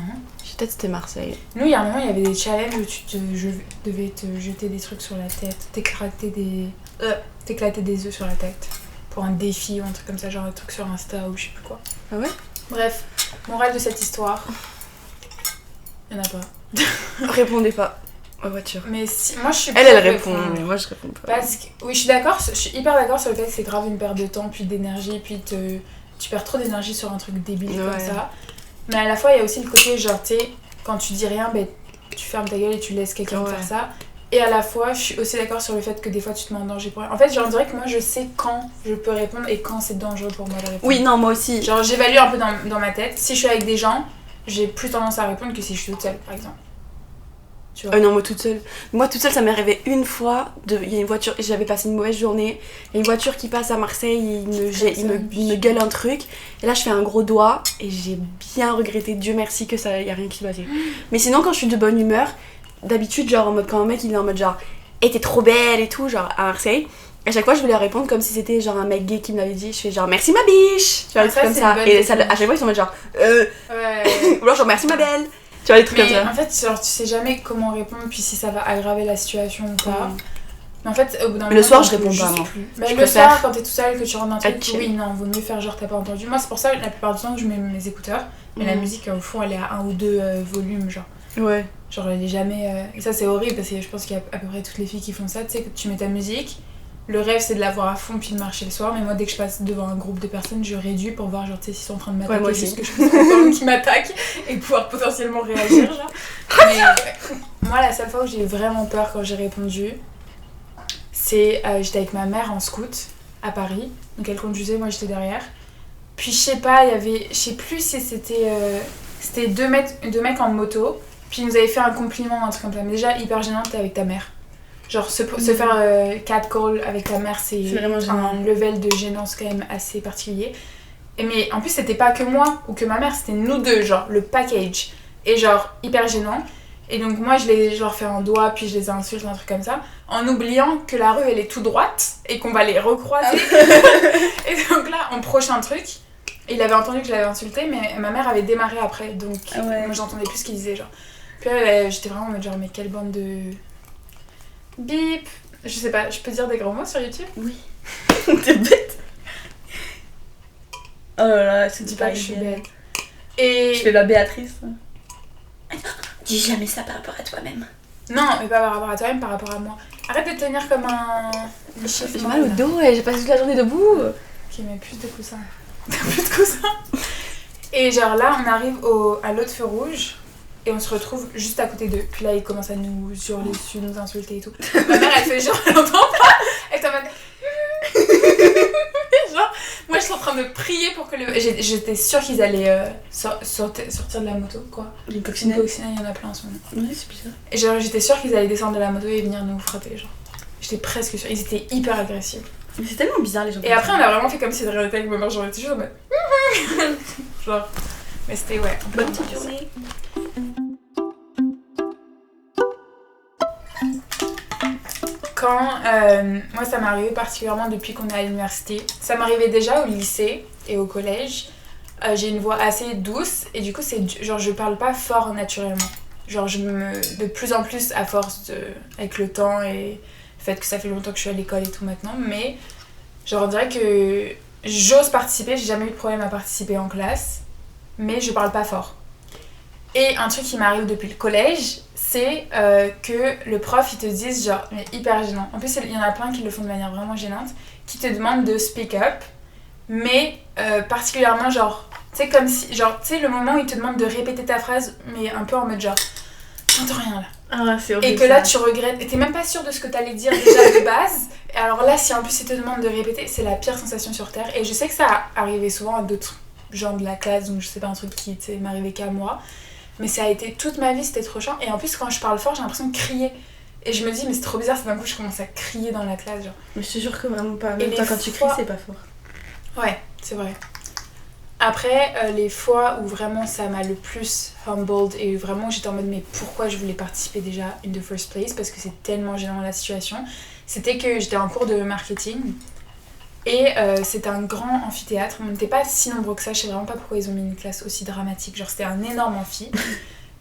Speaker 2: Peut-être c'était Marseille.
Speaker 1: Nous, il y a un moment, il y avait des challenges où je devais te jeter des trucs sur la tête, t'éclater des œufs sur la tête. Pour un défi ou un truc comme ça, genre un truc sur Insta ou je sais plus quoi.
Speaker 2: Ah ouais?
Speaker 1: Bref, morale de cette histoire. Il y en a pas.
Speaker 2: Répondez pas en voiture.
Speaker 1: Mais si, moi je suis
Speaker 2: Elle répond, mais moi je réponds pas.
Speaker 1: Parce que, oui, je suis hyper d'accord sur le fait que c'est grave une perte de temps, puis d'énergie, puis tu perds trop d'énergie sur un truc débile comme ça. Mais à la fois, il y a aussi le côté, genre, tu sais, quand tu dis rien, ben, tu fermes ta gueule et tu laisses quelqu'un faire ça. Et à la fois, je suis aussi d'accord sur le fait que des fois, tu te mets en danger pour rien. En fait, genre, on dirait que moi, je sais quand je peux répondre et quand c'est dangereux pour moi de répondre.
Speaker 2: Oui, non, moi aussi.
Speaker 1: Genre, j'évalue un peu dans ma tête. Si je suis avec des gens, j'ai plus tendance à répondre que si je suis toute seule, par exemple. Tu vois.
Speaker 2: Non, moi toute seule. Moi toute seule, ça m'est arrivé une fois. Il y a une voiture, j'avais passé une mauvaise journée. Il y a une voiture qui passe à Marseille, il me gueule un truc. Et là, je fais un gros doigt et j'ai bien regretté. Dieu merci que ça, y a rien qui s'est passé. Mais sinon, quand je suis de bonne humeur, d'habitude, genre en mode quand un mec il est en mode genre, hey, t'es trop belle et tout, genre à Marseille. À chaque fois, je voulais répondre comme si c'était genre un mec gay qui me l'avait dit. Je fais genre merci ma biche, tu vois, des trucs comme ça. Et ça, à chaque fois, ils sont en mode genre ou alors genre merci ma belle. Tu vois, des trucs comme ça.
Speaker 1: En fait, genre, tu sais jamais comment répondre, puis si ça va aggraver la situation ou pas. Mais en fait, au bout d'un moment.
Speaker 2: Le soir, je réponds pas, moi.
Speaker 1: Le soir, quand t'es tout seul, que tu rentres dans un truc, oui, non, vaut mieux faire genre t'as pas entendu. Moi, c'est pour ça, la plupart du temps, que je mets mes écouteurs. Mais la musique, au fond, elle est à 1 ou 2 volumes, genre.
Speaker 2: Ouais.
Speaker 1: Genre, elle est jamais. Et ça, c'est horrible parce que je pense qu'il y a à peu près toutes les filles qui font ça. Tu sais, que tu mets ta musique. Le rêve, c'est de l'avoir à fond puis de marcher le soir. Mais moi, dès que je passe devant un groupe de personnes, je réduis pour voir, genre, tu sais, s'ils sont en train de m'attaquer.
Speaker 2: Ouais,
Speaker 1: juste que je fasse entendre qu'ils m'attaquent et pouvoir potentiellement réagir, genre. Mais moi, la seule fois où j'ai eu vraiment peur quand j'ai répondu, c'est j'étais avec ma mère en scout à Paris. Donc elle conduisait, moi j'étais derrière. Puis je sais pas, il y avait... Je sais plus si c'était... C'était deux mecs en moto. Puis ils nous avaient fait un compliment, un truc comme ça. Mais déjà, hyper gênant, t'es avec ta mère. Genre, se faire catcall avec ta mère, c'est un level de gênance quand même assez particulier. Mais en plus, c'était pas que moi ou que ma mère, c'était nous deux, genre, le package. Et genre, hyper gênant. Et donc moi, je leur fais un doigt, puis je les insulte, un truc comme ça, en oubliant que la rue, elle est tout droite et qu'on va les recroiser. Et donc là, on proche un truc. Il avait entendu que je l'avais insulté, mais ma mère avait démarré après, donc moi, j'entendais plus ce qu'il disait, genre. Puis là, j'étais vraiment en mode genre, mais quelle bande de... Bip. Je sais pas, je peux dire des grands mots sur YouTube ?
Speaker 2: Oui. T'es bête. Oh là là, c'est
Speaker 1: pas que je suis bête. Et...
Speaker 2: Je fais la Béatrice. Dis jamais ça par rapport à toi-même.
Speaker 1: Non, mais pas par rapport à toi-même, par rapport à moi. Arrête de tenir comme un...
Speaker 2: J'ai mal au dos et j'ai passé toute la journée debout.
Speaker 1: Ok, mais plus de coussins. Plus de coussins. Et genre là, on arrive à l'autre feu rouge et on se retrouve juste à côté d'eux. Puis là, ils commencent à nous hurler dessus, nous insulter et tout. Ma mère, elle fait genre, elle entend pas. Elle est en mode... genre, moi je suis en train de prier pour que j'étais sûre qu'ils allaient sortir de la moto, quoi.
Speaker 2: Les coccinelles,
Speaker 1: il y en a plein en ce moment.
Speaker 2: Oui, c'est bizarre.
Speaker 1: Et genre, j'étais sûre qu'ils allaient descendre de la moto et venir nous frapper, genre. J'étais presque sûre. Ils étaient hyper agressifs.
Speaker 2: Mais c'est tellement bizarre les gens.
Speaker 1: Et après, on a vraiment fait comme si de réalité avec ma mère, genre, j'étais juste en mode... genre. Mais c'était, ouais.
Speaker 2: Bonne petite journée.
Speaker 1: Quand, moi ça m'est arrivé particulièrement depuis qu'on est à l'université. Ça m'arrivait déjà au lycée et au collège. J'ai une voix assez douce et du coup c'est genre je parle pas fort naturellement. Genre de plus en plus à force avec le temps et le fait que ça fait longtemps que je suis à l'école et tout maintenant. Mais genre on dirait que j'ose participer, j'ai jamais eu de problème à participer en classe. Mais je parle pas fort. Et un truc qui m'arrive depuis le collège, c'est que le prof, il te dise genre, mais hyper gênant. En plus, il y en a plein qui le font de manière vraiment gênante, qui te demandent de speak up, mais particulièrement genre, tu sais, comme si, genre, tu sais, le moment où il te demande de répéter ta phrase, mais un peu en mode genre, j'entends rien là.
Speaker 2: Ah, c'est horrible.
Speaker 1: Et que là, tu regrettes, et t'es même pas sûre de ce que t'allais dire déjà de base. Et alors là, si en plus il te demande de répéter, c'est la pire sensation sur Terre. Et je sais que ça arrivait souvent à d'autres gens de la classe, donc je sais pas, un truc qui m'arrivait qu'à moi. Mais ça a été toute ma vie, c'était trop chiant. Et en plus, quand je parle fort, j'ai l'impression de crier. Et je me dis, mais c'est trop bizarre, c'est d'un coup, je commence à crier dans la classe. Genre.
Speaker 2: Mais je te jure que vraiment pas. Même toi, quand tu cries, c'est pas fort.
Speaker 1: Ouais, c'est vrai. Après, les fois où vraiment ça m'a le plus humbled et vraiment j'étais en mode, mais pourquoi je voulais participer déjà in the first place, parce que c'est tellement gênant la situation, c'était que j'étais en cours de marketing. Et c'était un grand amphithéâtre, on n'était pas si nombreux que ça, je sais vraiment pas pourquoi ils ont mis une classe aussi dramatique, genre c'était un énorme amphi.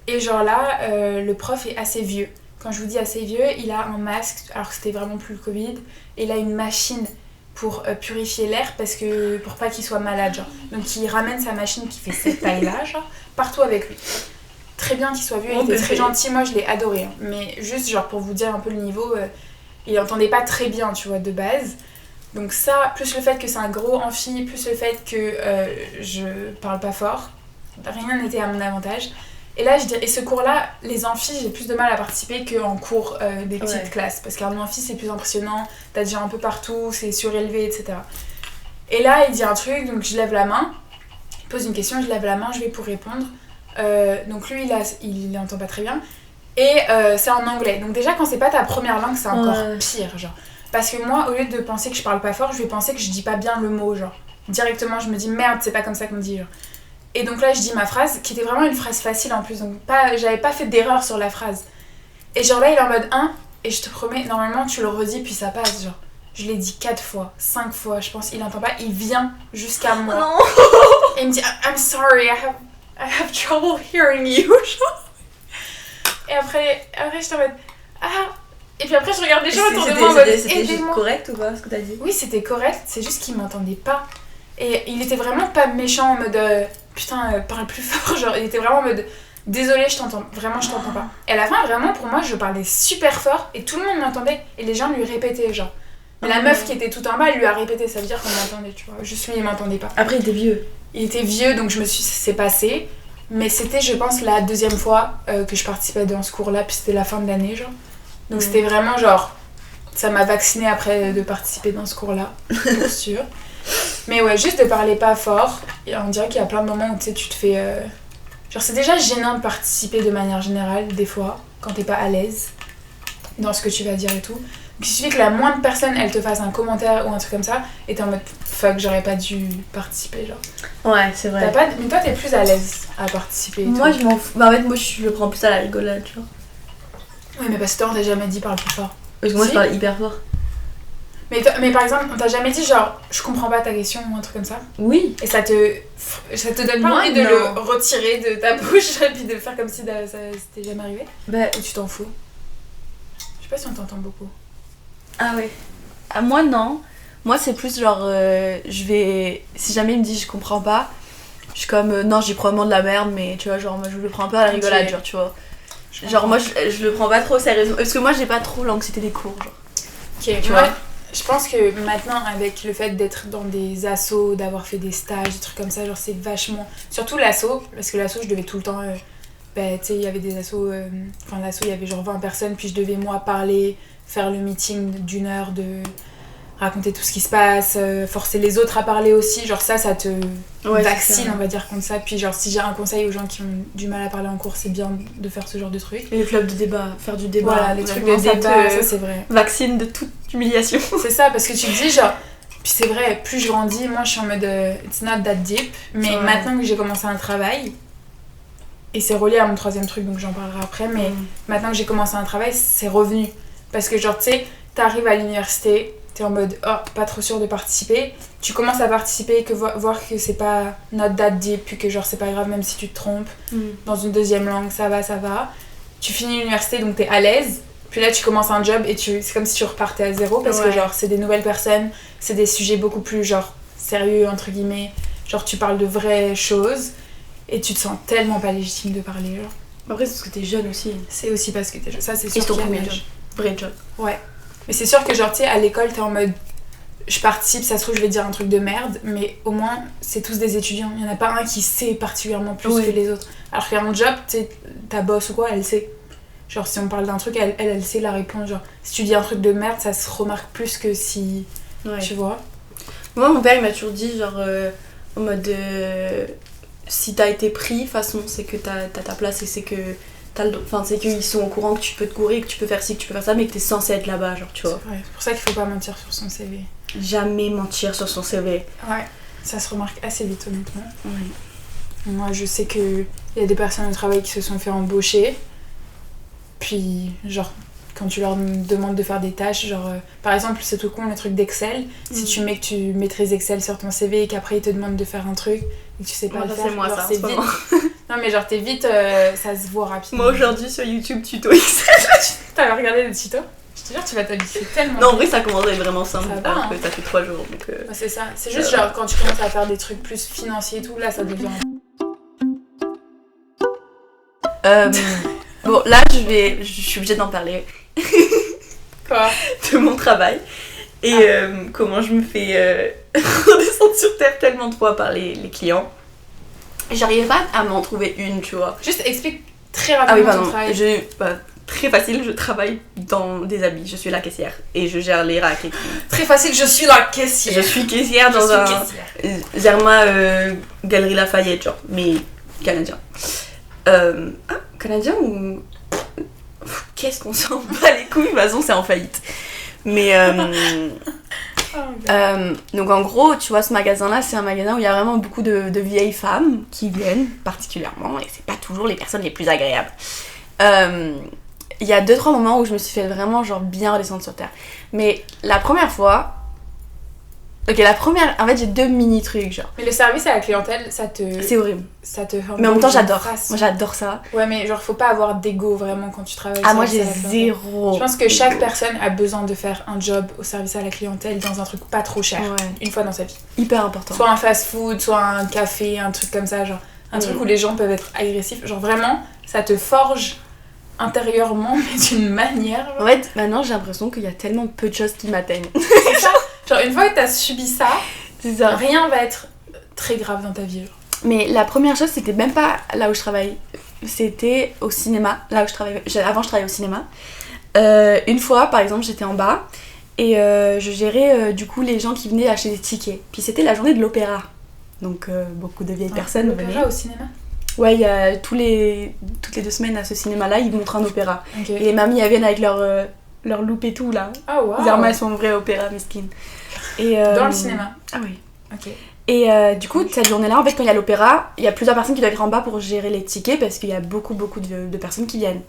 Speaker 1: Et genre là, le prof est assez vieux. Quand je vous dis assez vieux, il a un masque, alors que c'était vraiment plus le Covid, et il a une machine pour purifier l'air, parce que pour pas qu'il soit malade, genre. Donc il ramène sa machine qui fait cette taille-là, genre, partout avec lui. Très bien qu'il soit vieux, il était très gentil, moi je l'ai adoré. Hein. Mais juste genre pour vous dire un peu le niveau, il entendait pas très bien, tu vois, de base. Donc ça, plus le fait que c'est un gros amphi, plus le fait que je parle pas fort, rien n'était à mon avantage. Et là, je dirais, et ce cours-là, les amphis, j'ai plus de mal à participer qu'en cours des petites classes. Parce qu'un amphi, c'est plus impressionnant, t'as des gens un peu partout, c'est surélevé, etc. Et là, il dit un truc, donc je lève la main, il pose une question, je lève la main, je vais pour répondre. Donc lui, il n'entend pas très bien. Et c'est en anglais. Donc déjà, quand c'est pas ta première langue, c'est encore pire, genre. Parce que moi, au lieu de penser que je parle pas fort, je vais penser que je dis pas bien le mot, genre. Directement, je me dis merde, c'est pas comme ça qu'on dit, genre. Et donc là, je dis ma phrase, qui était vraiment une phrase facile en plus, donc j'avais pas fait d'erreur sur la phrase. Et genre là, il est en mode 1, et je te promets, normalement, tu le redis, puis ça passe, genre. Je l'ai dit 4 fois, 5 fois, je pense, il entend pas, il vient jusqu'à moi.
Speaker 2: Non.
Speaker 1: Et il me dit, I'm sorry, I have trouble hearing you, genre. Et après je t'en mode, ah. Et puis après, je regarde les gens autour de moi en mode,
Speaker 2: c'était juste correct ou pas, ce que t'as dit?
Speaker 1: Oui, c'était correct, c'est juste qu'il m'entendait pas. Et il était vraiment pas méchant en mode, putain, parle plus fort, genre, il était vraiment en mode, désolé, je t'entends pas. Et à la fin, vraiment, pour moi, je parlais super fort et tout le monde m'entendait. Et les gens lui répétaient, genre. Mais la meuf qui était tout en bas, elle lui a répété, ça veut dire qu'on m'entendait, tu vois. Juste lui, il m'entendait pas.
Speaker 2: Après, il était vieux.
Speaker 1: Il était vieux, donc c'est passé. Mais c'était, je pense, la deuxième fois que je participais dans ce cours-là, puis c'était la fin de l'année, genre. Donc c'était vraiment genre ça m'a vaccinée après de participer dans ce cours-là, pour sûr. Mais ouais, juste de parler pas fort. Et on dirait qu'il y a plein de moments où tu sais, tu te fais... Genre, c'est déjà gênant de participer de manière générale, des fois, quand t'es pas à l'aise dans ce que tu vas dire et tout. Donc, il suffit que la moindre personne, elle te fasse un commentaire ou un truc comme ça, et t'es en mode fuck, j'aurais pas dû participer, genre.
Speaker 2: Ouais, c'est vrai.
Speaker 1: Mais toi, t'es plus à l'aise à participer.
Speaker 2: Moi, je m'en fous. Bah, en fait, moi, je le prends plus à la rigolade, tu vois.
Speaker 1: Ouais, mais parce que toi, on t'a jamais dit parle plus fort.
Speaker 2: Parce que moi, je parle hyper fort.
Speaker 1: Mais par exemple, on t'a jamais dit genre je comprends pas ta question ou un truc comme ça?
Speaker 2: Oui.
Speaker 1: Et ça te donne pas envie de le retirer de ta bouche et puis de faire comme si ça s'était jamais arrivé?
Speaker 2: Bah,
Speaker 1: ou tu t'en fous? Je sais pas si on t'entend beaucoup.
Speaker 2: Ah ouais. Ah, moi non. Moi c'est plus genre je vais... Si jamais il me dit je comprends pas, je suis comme non j'ai probablement de la merde mais tu vois genre moi je le prends un peu à la rigolade genre tu vois. Genre moi je le prends pas trop sérieusement parce que moi j'ai pas trop l'anxiété des cours genre.
Speaker 1: Ok, tu vois. Je pense que maintenant, avec le fait d'être dans des assos, d'avoir fait des stages, des trucs comme ça, genre c'est vachement... Surtout l'asso, parce que l'asso, je devais tout le temps... tu sais, il y avait des assos... Enfin, l'asso, il y avait genre 20 personnes, puis je devais, moi, parler, faire le meeting d'1 heure, de raconter tout ce qui se passe, forcer les autres à parler aussi. Genre ça te vaccine, on va dire, contre ça. Puis genre, si j'ai un conseil aux gens qui ont du mal à parler en cours, c'est bien de faire ce genre de trucs.
Speaker 2: Et les clubs de débat, faire du débat.
Speaker 1: Voilà, les trucs de débat, ça c'est vrai.
Speaker 2: Vaccine de toute humiliation.
Speaker 1: C'est ça, parce que tu te dis genre... Puis c'est vrai, plus je grandis, moi je suis en mode it's not that deep. Mais maintenant que j'ai commencé un travail, et c'est relié à mon 3e truc, donc j'en parlerai après, mais maintenant que j'ai commencé un travail, c'est revenu. Parce que genre, tu sais, t'arrives à l'université, t'es en mode oh, pas trop sûr de participer. Tu commences à participer, voir que c'est pas not that deep, puis que genre c'est pas grave même si tu te trompes. Dans une 2e langue, ça va. Tu finis l'université, donc t'es à l'aise. Puis là, tu commences un job et c'est comme si tu repartais à zéro parce que genre c'est des nouvelles personnes, c'est des sujets beaucoup plus genre sérieux entre guillemets. Genre tu parles de vraies choses et tu te sens tellement pas légitime de parler. Genre.
Speaker 2: Après, c'est parce que t'es jeune aussi.
Speaker 1: C'est aussi parce que t'es jeune. Ça, c'est sûr.
Speaker 2: Et c'est ton premier job. Vrai job.
Speaker 1: Ouais. Mais c'est sûr que genre tu sais, à l'école, t'es en mode je participe, ça se trouve, je vais dire un truc de merde, mais au moins, c'est tous des étudiants. Il y en a pas un qui sait particulièrement plus que les autres. Alors qu'à mon job, tu sais, ta boss ou quoi, elle sait. Genre, si on parle d'un truc, elle sait la réponse. Genre, si tu dis un truc de merde, ça se remarque plus que si... Tu vois?
Speaker 2: Moi, mon père, il m'a toujours dit, genre, en mode... si t'as été pris, de toute façon, c'est que t'as ta place et c'est que... Enfin, c'est qu'ils sont au courant que tu peux te courir, que tu peux faire ci, que tu peux faire ça, mais que t'es censé être là-bas, genre, tu vois.
Speaker 1: C'est vrai. C'est pour ça qu'il faut pas mentir sur son CV.
Speaker 2: Jamais mentir sur son CV.
Speaker 1: Ouais. Ça se remarque assez vite, honnêtement. Oui. Moi, je sais qu'il y a des personnes au travail qui se sont fait embaucher. Puis, genre, quand tu leur demandes de faire des tâches, genre, par exemple, c'est tout con le truc d'Excel. Si tu mets que tu maîtrises Excel sur ton CV et qu'après ils te demandent de faire un truc et que tu sais pas le faire,
Speaker 2: c'est moi,
Speaker 1: genre,
Speaker 2: ça,
Speaker 1: c'est vite. Non, mais genre, t'es vite, ça se voit rapidement.
Speaker 2: Moi aujourd'hui sur YouTube, tuto Excel.
Speaker 1: T'avais regardé des tutos? Je te jure, tu vas t'habituer tellement.
Speaker 2: Non, en vrai, ça commence à être vraiment simple,
Speaker 1: ça
Speaker 2: alors
Speaker 1: va,
Speaker 2: que ça fait 3 jours. Donc,
Speaker 1: ouais, c'est ça. C'est juste genre, quand tu commences à faire des trucs plus financiers et tout, là, ça devient.
Speaker 2: Bon, là, je suis obligée d'en parler.
Speaker 1: Quoi?
Speaker 2: De mon travail. Et comment je me fais redescendre sur terre tellement de fois par les clients. J'arrivais pas à m'en trouver une, tu vois.
Speaker 1: Juste explique très rapidement ton travail.
Speaker 2: Très facile, je travaille dans des habits. Je suis la caissière et je gère les racks et tout.
Speaker 1: Très facile, je suis la caissière.
Speaker 2: Je suis caissière dans un Zerma Galerie Lafayette, genre, mais canadien. Canadien ou... Qu'est-ce qu'on s'en bat les couilles, Maison, c'est en faillite. Mais donc en gros, tu vois, ce magasin-là, c'est un magasin où il y a vraiment beaucoup de vieilles femmes qui viennent particulièrement, et c'est pas toujours les personnes les plus agréables. Il y a 2-3 moments où je me suis fait vraiment genre bien redescendre sur terre. Mais la première fois... Ok, en fait j'ai 2 mini trucs genre.
Speaker 1: Mais le service à la clientèle, ça te...
Speaker 2: C'est horrible.
Speaker 1: Ça te...
Speaker 2: Mais en même temps j'adore. Moi j'adore ça.
Speaker 1: Ouais, mais genre faut pas avoir d'ego vraiment quand tu travailles.
Speaker 2: Ah moi j'ai zéro.
Speaker 1: Je pense que chaque personne a besoin de faire un job au service à la clientèle dans un truc pas trop cher. Une fois dans sa vie.
Speaker 2: Hyper important.
Speaker 1: Soit un fast food, soit un café, un truc comme ça, genre. Un truc où les gens peuvent être agressifs. Genre vraiment, ça te forge intérieurement, mais d'une manière. Genre.
Speaker 2: En fait, maintenant j'ai l'impression qu'il y a tellement peu de choses qui m'atteignent.
Speaker 1: C'est ça. Genre une fois que t'as subi ça, rien va être très grave dans ta vie. Genre.
Speaker 2: Mais la première chose, c'était même pas là où je travaille. C'était au cinéma, là où je travaillais. Avant, je travaillais au cinéma. Une fois, par exemple, j'étais en bas et je gérais du coup les gens qui venaient acheter des tickets. Puis c'était la journée de l'opéra. Donc beaucoup de vieilles personnes venaient.
Speaker 1: L'opéra au cinéma?
Speaker 2: Ouais, il y a toutes les 2 semaines à ce cinéma-là, ils montrent un opéra.
Speaker 1: Okay.
Speaker 2: Et les mamies, elles viennent avec leur loupe et tout, là.
Speaker 1: Ah, wow.
Speaker 2: Les armes, elles sont vraies opéra, mesquines. Et,
Speaker 1: dans le cinéma?
Speaker 2: Ah oui.
Speaker 1: Ok.
Speaker 2: Et du coup, cette journée-là, en fait, quand il y a l'opéra, il y a plusieurs personnes qui doivent être en bas pour gérer les tickets parce qu'il y a beaucoup de personnes qui viennent.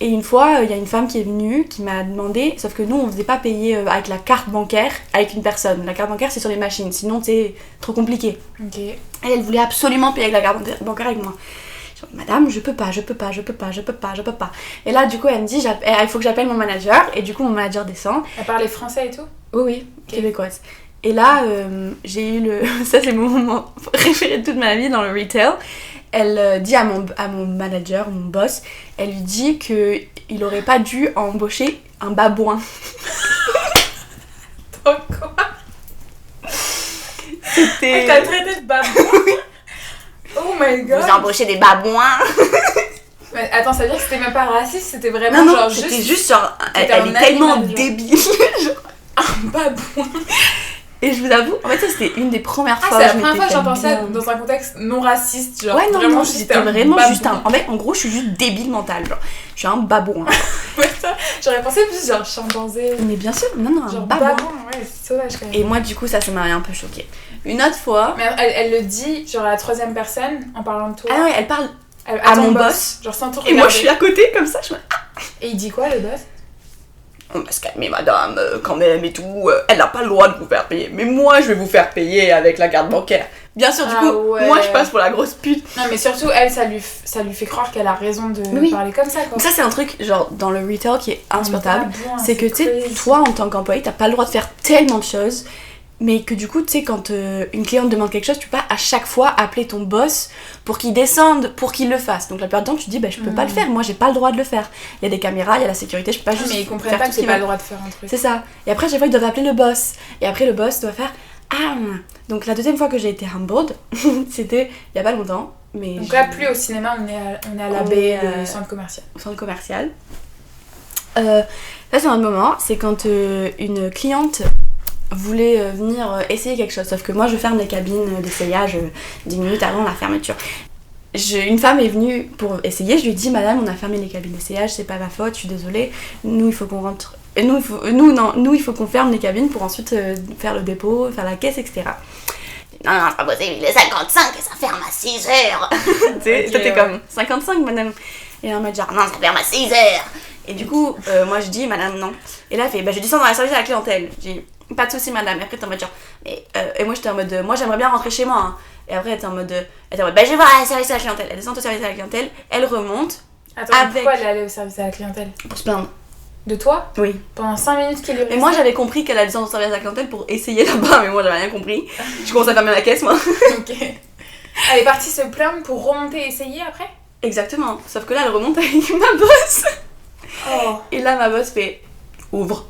Speaker 2: Et une fois, il y a une femme qui est venue, qui m'a demandé, sauf que nous, on faisait pas payer avec la carte bancaire avec une personne. La carte bancaire, c'est sur les machines, sinon c'est trop compliqué.
Speaker 1: Ok.
Speaker 2: Et elle voulait absolument payer avec la carte bancaire avec moi. Je dis, madame, je peux pas. Et là, du coup, elle me dit, il faut que j'appelle mon manager. Et du coup, mon manager descend.
Speaker 1: Elle parlait français et tout?
Speaker 2: Oui, québécoise. Et là, j'ai eu ça c'est mon moment préféré de toute ma vie dans le retail. Elle dit à mon manager, mon boss, elle lui dit qu'il aurait pas dû embaucher un babouin.
Speaker 1: Donc quoi?
Speaker 2: C'était...
Speaker 1: Elle t'a traité de babouin? Oh my god!
Speaker 2: Vous embauchez des babouins?
Speaker 1: Mais attends, ça veut dire que c'était même pas raciste, c'était vraiment
Speaker 2: non,
Speaker 1: genre
Speaker 2: c'était juste genre... Elle est tellement débile. Genre...
Speaker 1: Un babouin.
Speaker 2: Et je vous avoue, en fait ça c'était une des premières fois.
Speaker 1: C'est la première fois que j'entends ça dans un contexte non raciste, genre.
Speaker 2: Ouais,
Speaker 1: non,
Speaker 2: c'était vraiment juste un... En fait, en gros, je suis juste débile mental, genre. Je suis un babouin.
Speaker 1: Ouais, ça, j'aurais pensé plus genre chimpanzé.
Speaker 2: Mais bien sûr, non,
Speaker 1: genre
Speaker 2: un babouin.
Speaker 1: Ouais, c'est sauvage quand même.
Speaker 2: Et moi, du coup, ça m'a un peu choquée. Une autre fois...
Speaker 1: Mais elle le dit, genre à la troisième personne, en parlant de toi.
Speaker 2: Ah ouais, elle parle
Speaker 1: à
Speaker 2: mon boss.
Speaker 1: Genre sans tout
Speaker 2: regarder. Et moi, je suis à côté, comme ça, je me...
Speaker 1: Et il dit quoi, le boss?
Speaker 2: On va se calmer, madame, quand même, et tout. Elle n'a pas le droit de vous faire payer. Mais moi, je vais vous faire payer avec la carte bancaire. Bien sûr, du coup, ouais. Moi, je passe pour la grosse pute.
Speaker 1: Non, mais surtout, elle, ça lui fait croire qu'elle a raison de parler comme ça, quoi.
Speaker 2: Donc ça, c'est un truc, genre, dans le retail qui est insupportable. C'est que, tu sais, toi, en tant qu'employé, t'as pas le droit de faire tellement de choses. Mais que du coup, tu sais, quand une cliente demande quelque chose, tu peux pas à chaque fois appeler ton boss pour qu'il descende, pour qu'il le fasse. Donc la plupart du temps, tu te dis, bah, je peux pas le faire, moi j'ai pas le droit de le faire. Il y a des caméras, il y a la sécurité, je peux pas juste.
Speaker 1: Mais ils comprennent pas que c'est pas le droit de faire un truc.
Speaker 2: C'est ça. Et après, chaque fois, ils doivent appeler le boss. Et après, le boss doit faire, ah. Donc la deuxième fois que j'ai été humbled, c'était il y a pas longtemps. Mais
Speaker 1: donc là, plus au cinéma, on est à la baie, le centre commercial.
Speaker 2: Au centre commercial. Là, c'est un moment, c'est quand une cliente voulait venir essayer quelque chose, sauf que moi je ferme les cabines d'essayage 10 minutes avant la fermeture. Une femme est venue pour essayer, je lui ai dit, madame, on a fermé les cabines d'essayage, c'est pas ma faute, je suis désolée, nous il faut qu'on rentre, et nous il faut qu'on ferme les cabines pour ensuite faire le dépôt, faire la caisse, etc. Non, c'est pas possible, il est 55 et ça ferme à 6h. Tu sais, c'était comme 55, madame. Et elle m'a dit, non, ça ferme à 6h. Et du coup, moi je dis, madame, non. Et là, elle fait, bah je descends dans la service à la clientèle. Je dis, pas de soucis, madame. Et après, t'es en mode genre, et moi j'étais en mode, moi j'aimerais bien rentrer chez moi. Hein. Et après, elle était en mode, bah je vais voir le service à la clientèle. Elle descend au service à la clientèle, elle remonte.
Speaker 1: Attends, pourquoi elle est allée au service à la clientèle?
Speaker 2: Pour se plaindre.
Speaker 1: De toi?
Speaker 2: Oui.
Speaker 1: Pendant 5 minutes qu'elle est restée?
Speaker 2: Et moi j'avais compris qu'elle allait descendre au service à la clientèle pour essayer là-bas, mais moi j'avais rien compris. Je commence à fermer la caisse, moi.
Speaker 1: Ok. Elle est partie se plaindre pour remonter et essayer après?
Speaker 2: Exactement. Sauf que là, elle remonte avec ma boss.
Speaker 1: Oh.
Speaker 2: Et là, ma boss fait, ouvre.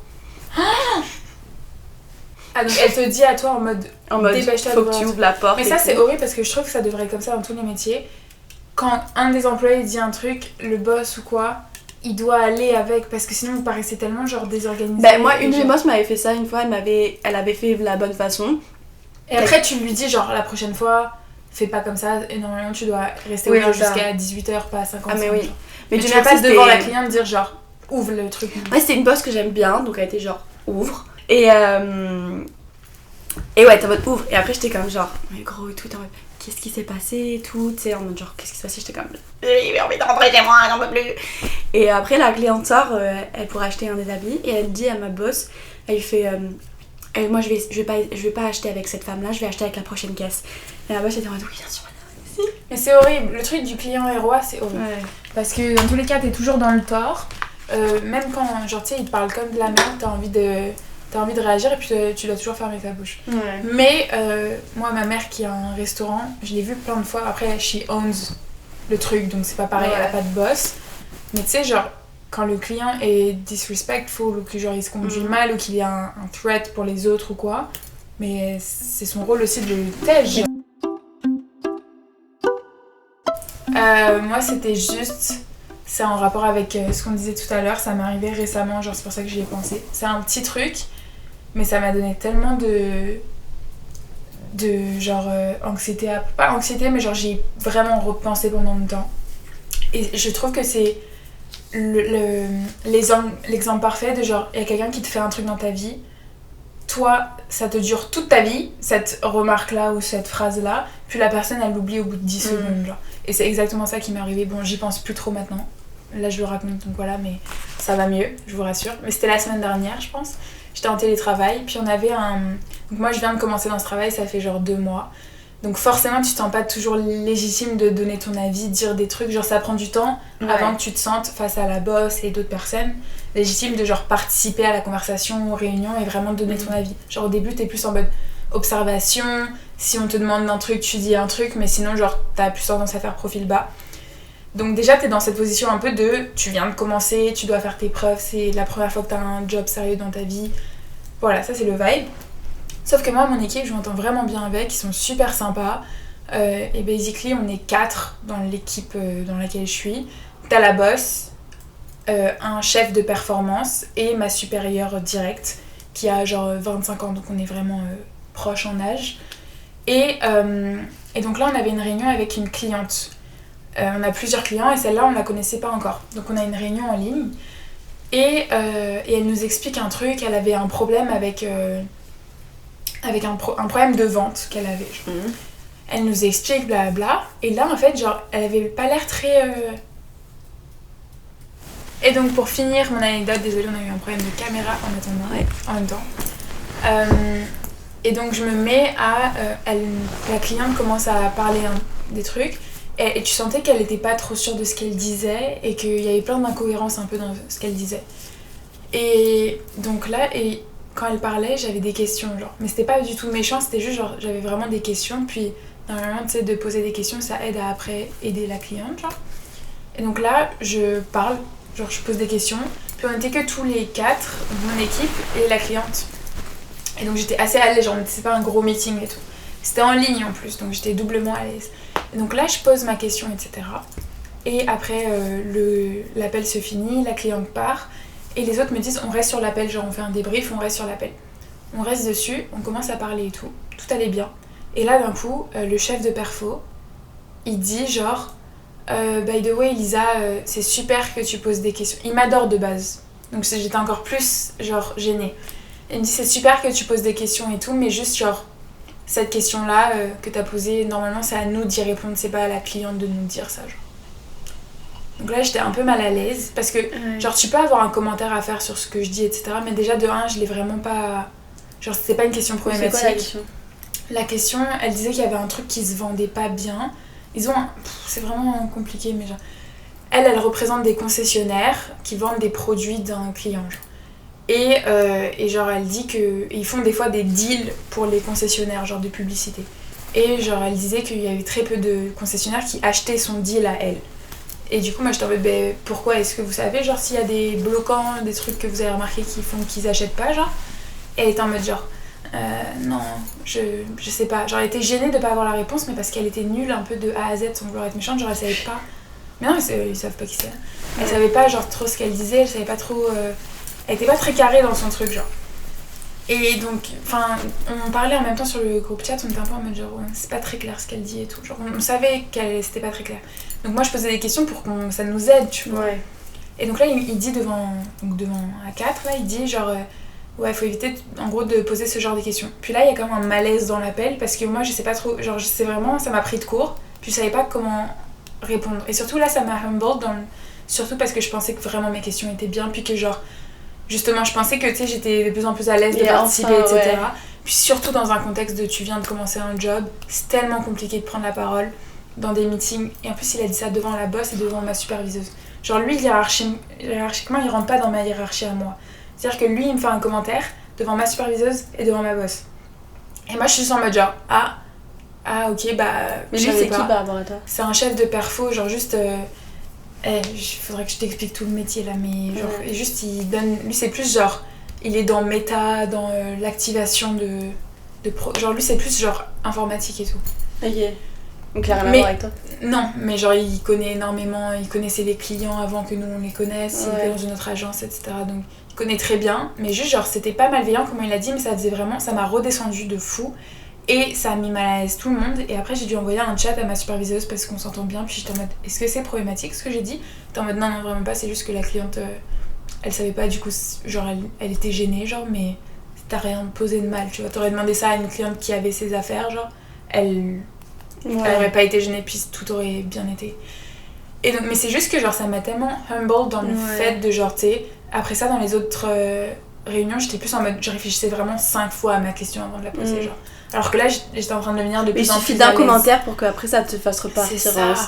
Speaker 1: Ah, donc elle te dit à toi en mode dépêche-toi,
Speaker 2: faut que tu ouvres la porte.
Speaker 1: Mais ça c'est horrible parce que je trouve que ça devrait être comme ça dans tous les métiers. Quand un des employés dit un truc, le boss ou quoi, il doit aller avec parce que sinon vous paraissez tellement genre désorganisé.
Speaker 2: Bah moi une de mes boss m'avait fait ça une fois, elle avait fait la bonne façon.
Speaker 1: Et après tu lui dis genre la prochaine fois fais pas comme ça et normalement tu dois rester ouvert jusqu'à 18h pas à 55.
Speaker 2: Ah mais oui.
Speaker 1: Mais tu vas pas devant la cliente dire genre ouvre le truc.
Speaker 2: Ouais c'était une boss que j'aime bien donc elle était genre ouvre. Et ouais, t'es en mode ouvre. Et après, j'étais comme genre, mais gros et tout, t'es en mode, qu'est-ce qui s'est passé et tout, tu sais, en mode genre, qu'est-ce qui s'est passé? J'étais comme, j'ai envie de rentrer chez moi, j'en peux plus. Et après, la cliente sort, elle pourrait acheter un des habits, et elle dit à ma boss, elle fait, moi je vais pas acheter avec cette femme-là, je vais acheter avec la prochaine caisse. Et la boss était en mode, oui, bien sûr, madame.
Speaker 1: Mais c'est horrible, le truc du client et roi, c'est horrible. Ouais. Parce que dans tous les cas, t'es toujours dans le tort. Même quand, genre, tu sais, il te parle comme de la merde, t'as envie de réagir et puis tu dois toujours fermer ta bouche. Ouais. Mais moi, ma mère qui a un restaurant, je l'ai vu plein de fois. Après, she owns le truc, donc c'est pas pareil, elle a pas de boss. Mais tu sais, genre, quand le client est disrespectful ou que genre il se conduit mal ou qu'il y a un threat pour les autres ou quoi, mais c'est son rôle aussi de le tège. Moi, c'était juste... c'est en rapport avec ce qu'on disait tout à l'heure, ça m'est arrivé récemment, genre c'est pour ça que j'y ai pensé. C'est un petit truc, mais ça m'a donné tellement de genre anxiété, pas anxiété, mais genre j'y ai vraiment repensé pendant longtemps. Et je trouve que c'est l'exemple parfait de genre, il y a quelqu'un qui te fait un truc dans ta vie, toi, ça te dure toute ta vie, cette remarque-là ou cette phrase-là, puis la personne, elle l'oublie au bout de 10 secondes, genre. Et c'est exactement ça qui m'est arrivé. Bon, j'y pense plus trop maintenant. Là, je le raconte, donc voilà, mais ça va mieux, je vous rassure. Mais c'était la semaine dernière, je pense. J'étais en télétravail, puis on avait un... Donc moi, je viens de commencer dans ce travail, ça fait genre 2 mois. Donc forcément, tu te sens pas toujours légitime de donner ton avis, dire des trucs. Genre, ça prend du temps avant que tu te sentes face à la boss et d'autres personnes légitime de genre participer à la conversation, aux réunions et vraiment donner ton avis. Genre au début, t'es plus en mode observation. Si on te demande un truc, tu dis un truc, mais sinon, genre, t'as plus tendance à faire profil bas. Donc déjà, t'es dans cette position un peu de... Tu viens de commencer, tu dois faire tes preuves, c'est la première fois que t'as un job sérieux dans ta vie. Voilà, ça c'est le vibe. Sauf que moi, mon équipe, je m'entends vraiment bien avec, ils sont super sympas. Et basically, on est 4 dans l'équipe dans laquelle je suis. T'as la boss, un chef de performance et ma supérieure directe qui a genre 25 ans, donc on est vraiment proches en âge. Et donc là, on avait une réunion avec une cliente. On a plusieurs clients et celle-là, on la connaissait pas encore. Donc on a une réunion en ligne et elle nous explique un truc. Elle avait un problème avec un problème de vente qu'elle avait. Elle nous explique blabla. Et là, en fait, genre, elle avait pas l'air très... Et donc pour finir mon anecdote, désolée, on a eu un problème de caméra en attendant, en même temps. Et donc je me mets à... la cliente commence à parler des trucs. Et tu sentais qu'elle était pas trop sûre de ce qu'elle disait et qu'il y avait plein d'incohérences un peu dans ce qu'elle disait. Et donc là, quand elle parlait, j'avais des questions, genre. Mais c'était pas du tout méchant, c'était juste genre, j'avais vraiment des questions. Puis normalement, tu sais, de poser des questions, ça aide à après aider la cliente, genre. Et donc là, je parle, genre je pose des questions. Puis on était que tous les 4, mon équipe et la cliente. Et donc j'étais assez à l'aise, genre c'est pas un gros meeting et tout. C'était en ligne en plus, donc j'étais doublement à l'aise. Et donc là, je pose ma question, etc. Et après, l'appel se finit, la cliente part. Et les autres me disent, on reste sur l'appel, genre on fait un débrief, on reste sur l'appel. On reste dessus, on commence à parler et tout. Tout allait bien. Et là, d'un coup, le chef de perfo, il dit genre, by the way, Elisa, c'est super que tu poses des questions. Il m'adore de base. Donc j'étais encore plus, genre, gênée. Il me dit, c'est super que tu poses des questions et tout, mais juste, genre, cette question-là que t'as posée, normalement, c'est à nous d'y répondre, c'est pas à la cliente de nous dire ça, genre. Donc là, j'étais un peu mal à l'aise, parce que, genre, tu peux avoir un commentaire à faire sur ce que je dis, etc. Mais déjà, de 1, je l'ai vraiment pas... Genre, c'était pas une question problématique.
Speaker 2: C'est quoi la question ?
Speaker 1: La question, elle disait qu'il y avait un truc qui se vendait pas bien. Ils ont c'est vraiment compliqué, mais genre... Elle représente des concessionnaires qui vendent des produits d'un client, genre. Et genre, elle dit qu'ils font des fois des deals pour les concessionnaires, genre de publicité. Et genre, elle disait qu'il y avait très peu de concessionnaires qui achetaient son deal à elle. Et du coup, moi, je t'en mode, pourquoi est-ce que vous savez, genre, s'il y a des bloquants, des trucs que vous avez remarqué qui font qu'ils achètent pas, genre. Et elle était en mode, genre, non, je sais pas. Genre, elle était gênée de pas avoir la réponse, mais parce qu'elle était nulle un peu de A à Z, sans vouloir être méchante, genre, elle savait pas. Mais non, ils savent pas qui c'est. Elle savait pas, genre, trop ce qu'elle disait, elle savait pas trop. Elle était pas très carrée dans son truc, genre. Et donc, enfin, on parlait en même temps sur le groupe chat, on était un peu en mode genre, c'est pas très clair ce qu'elle dit et tout. Genre, on savait qu'elle c'était pas très clair. Donc moi, je posais des questions pour que ça nous aide, tu vois. Ouais. Et donc là, il dit devant A4, là, il dit genre, ouais, faut éviter en gros de poser ce genre de questions. Puis là, il y a quand même un malaise dans l'appel parce que moi, je sais pas trop, genre, je sais vraiment, ça m'a pris de court, puis je savais pas comment répondre. Et surtout là, ça m'a humbled, surtout parce que je pensais que vraiment mes questions étaient bien, puis que genre, justement, je pensais que tu sais, j'étais de plus en plus à l'aise de participer, enfin, etc. Ouais. Puis surtout dans un contexte de tu viens de commencer un job, c'est tellement compliqué de prendre la parole dans des meetings. Et en plus, il a dit ça devant la boss et devant ma superviseuse. Genre lui, hiérarchiquement, il rentre pas dans ma hiérarchie à moi. C'est-à-dire que lui, il me fait un commentaire devant ma superviseuse et devant ma boss. Et moi, je suis juste en mode genre, ok, bah...
Speaker 2: Mais lui, c'est qui par rapport à toi ?
Speaker 1: C'est un chef de perfo, genre juste... faudrait que je t'explique tout le métier là, mais genre, et juste il donne, lui c'est plus genre, il est dans méta, dans l'activation de pro, genre lui c'est plus genre informatique et tout.
Speaker 2: Ok. Donc il a rien à voir avec toi.
Speaker 1: Non, mais genre il connaît énormément, il connaissait les clients avant que nous on les connaisse, il était dans une autre agence, etc. Donc il connaît très bien, mais juste genre c'était pas malveillant comme il a dit, mais ça faisait vraiment, ça m'a redescendu de fou. Et ça a mis mal à l'aise tout le monde. Et après, j'ai dû envoyer un chat à ma superviseuse parce qu'on s'entend bien. Puis j'étais en mode, est-ce que c'est problématique ce que j'ai dit? T'es en mode, non, vraiment pas. C'est juste que la cliente, elle savait pas. Du coup, genre, elle était gênée, genre, mais t'as rien posé de mal. Tu vois, t'aurais demandé ça à une cliente qui avait ses affaires, genre, elle aurait pas été gênée. Puis tout aurait bien été. Et donc, mais c'est juste que, genre, ça m'a tellement humble dans le fait de, genre, tu sais, après ça, dans les autres réunions, j'étais plus en mode, je réfléchissais vraiment 5 fois à ma question avant de la poser, genre. Alors que là, j'étais en train de devenir de plus en plus.
Speaker 2: Il suffit d'un commentaire pour qu'après ça te fasse repartir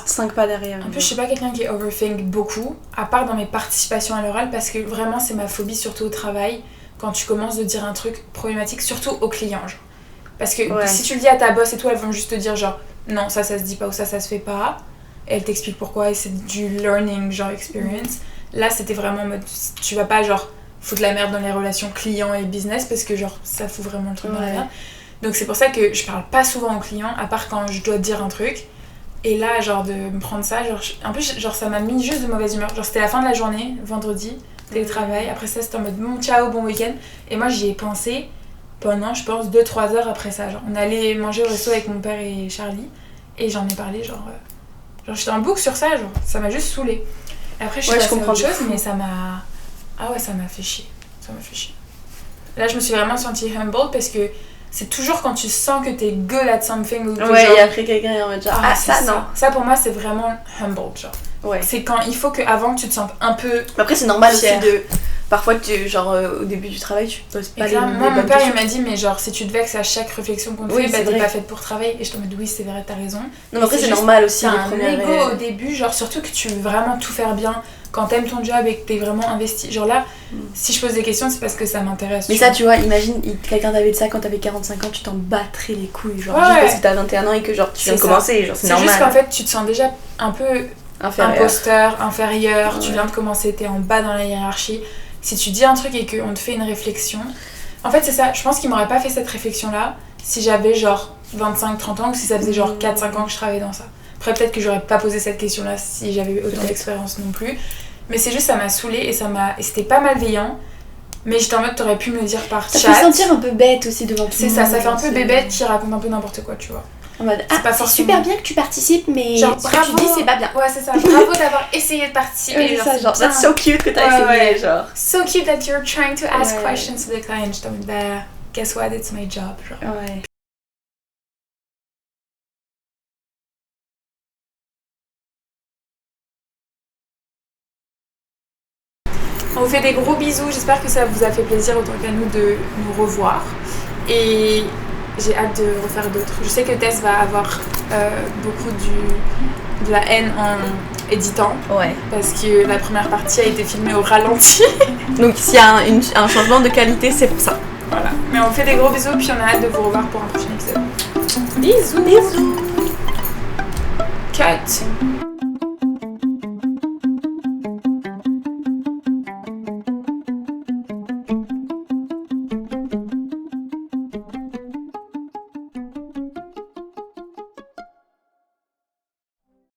Speaker 2: 5 pas derrière.
Speaker 1: En plus, je suis pas quelqu'un qui overthink beaucoup, à part dans mes participations à l'oral, parce que vraiment, c'est ma phobie, surtout au travail, quand tu commences de dire un truc problématique, surtout aux clients. Genre. Parce que si tu le dis à ta boss et tout, elles vont juste te dire genre, non, ça se dit pas ou ça se fait pas. Et elles t'expliquent pourquoi, et c'est du learning, genre experience. Là, c'était vraiment en mode, tu vas pas genre foutre la merde dans les relations client et business, parce que genre, ça fout vraiment le truc dans la merde. Donc c'est pour ça que je parle pas souvent aux clients, à part quand je dois dire un truc. Et là, genre de me prendre ça, genre, un peu, genre ça m'a mis juste de mauvaise humeur. Genre c'était la fin de la journée, vendredi, télétravail. Après ça, c'était en mode bon, ciao, bon week-end. Et moi, j'y ai pensé pendant, je pense, 2-3 heures après ça. Genre on allait manger au resto avec mon père et Charlie. Et j'en ai parlé, genre j'étais en boucle sur ça, genre ça m'a juste saoulée. Et après, je comprends autre chose, mais ça m'a... Ah ouais, ça m'a fait chier. Ça m'a fait chier. Là, je me suis vraiment sentie humble parce que c'est toujours quand tu sens que t'es good at something ou
Speaker 2: genre... et après quelqu'un est en mode genre ça non.
Speaker 1: Ça pour moi c'est vraiment humble, genre. C'est quand il faut que avant que tu te sentes un peu
Speaker 2: après c'est normal fière. Aussi de parfois tu genre au début du travail tu poses pas les bonnes
Speaker 1: moi mon père il m'a dit mais genre si tu te vexes à chaque réflexion qu'on te fait bah t'es pas faite pour travailler et je te dis oui c'est vrai t'as raison.
Speaker 2: Non mais après c'est normal aussi
Speaker 1: les premières ego au début genre surtout que tu veux vraiment tout faire bien. Quand t'aimes ton job et que t'es vraiment investi, genre là, si je pose des questions, c'est parce que ça m'intéresse.
Speaker 2: Mais ça, tu vois, imagine, quelqu'un t'avait dit ça quand t'avais 45 ans, tu t'en battrais les couilles, genre juste parce que t'as 21 ans et que genre tu viens de commencer, genre c'est normal.
Speaker 1: C'est juste qu'en fait, tu te sens déjà un peu imposteur, inférieur, tu viens de commencer, t'es en bas dans la hiérarchie. Si tu dis un truc et qu'on te fait une réflexion, en fait c'est ça, je pense qu'il m'aurait pas fait cette réflexion-là si j'avais genre 25-30 ans ou si ça faisait genre 4-5 ans que je travaillais dans ça. Après peut-être que j'aurais pas posé cette question-là si j'avais eu autant d'expérience non plus. Mais c'est juste ça m'a saoulée et c'était pas malveillant. Mais j'étais en mode t'aurais pu me le dire par chat.
Speaker 2: Ça fait sentir un peu bête aussi devant tout le monde.
Speaker 1: C'est ça fait un peu bébête qui raconte un peu n'importe quoi, tu vois.
Speaker 2: En mode c'est super bien que tu participes mais
Speaker 1: genre,
Speaker 2: ce que tu dis c'est pas bien.
Speaker 1: Ouais c'est ça, bravo d'avoir essayé de participer.
Speaker 2: Genre, ça, genre that's so cute que t'as essayé genre.
Speaker 1: So cute that you're trying to ask questions to the client. J'étais en mode bah guess what, it's my job genre.
Speaker 2: Ouais.
Speaker 1: On vous fait des gros bisous, j'espère que ça vous a fait plaisir autant qu'à nous de nous revoir. Et j'ai hâte de refaire d'autres. Je sais que Tess va avoir beaucoup de la haine en éditant.
Speaker 2: Ouais.
Speaker 1: Parce que la première partie a été filmée au ralenti.
Speaker 2: Donc s'il y a un changement de qualité, c'est pour ça.
Speaker 1: Voilà. Mais on fait des gros bisous, puis on a hâte de vous revoir pour un prochain épisode.
Speaker 2: Bisous.
Speaker 1: Cut.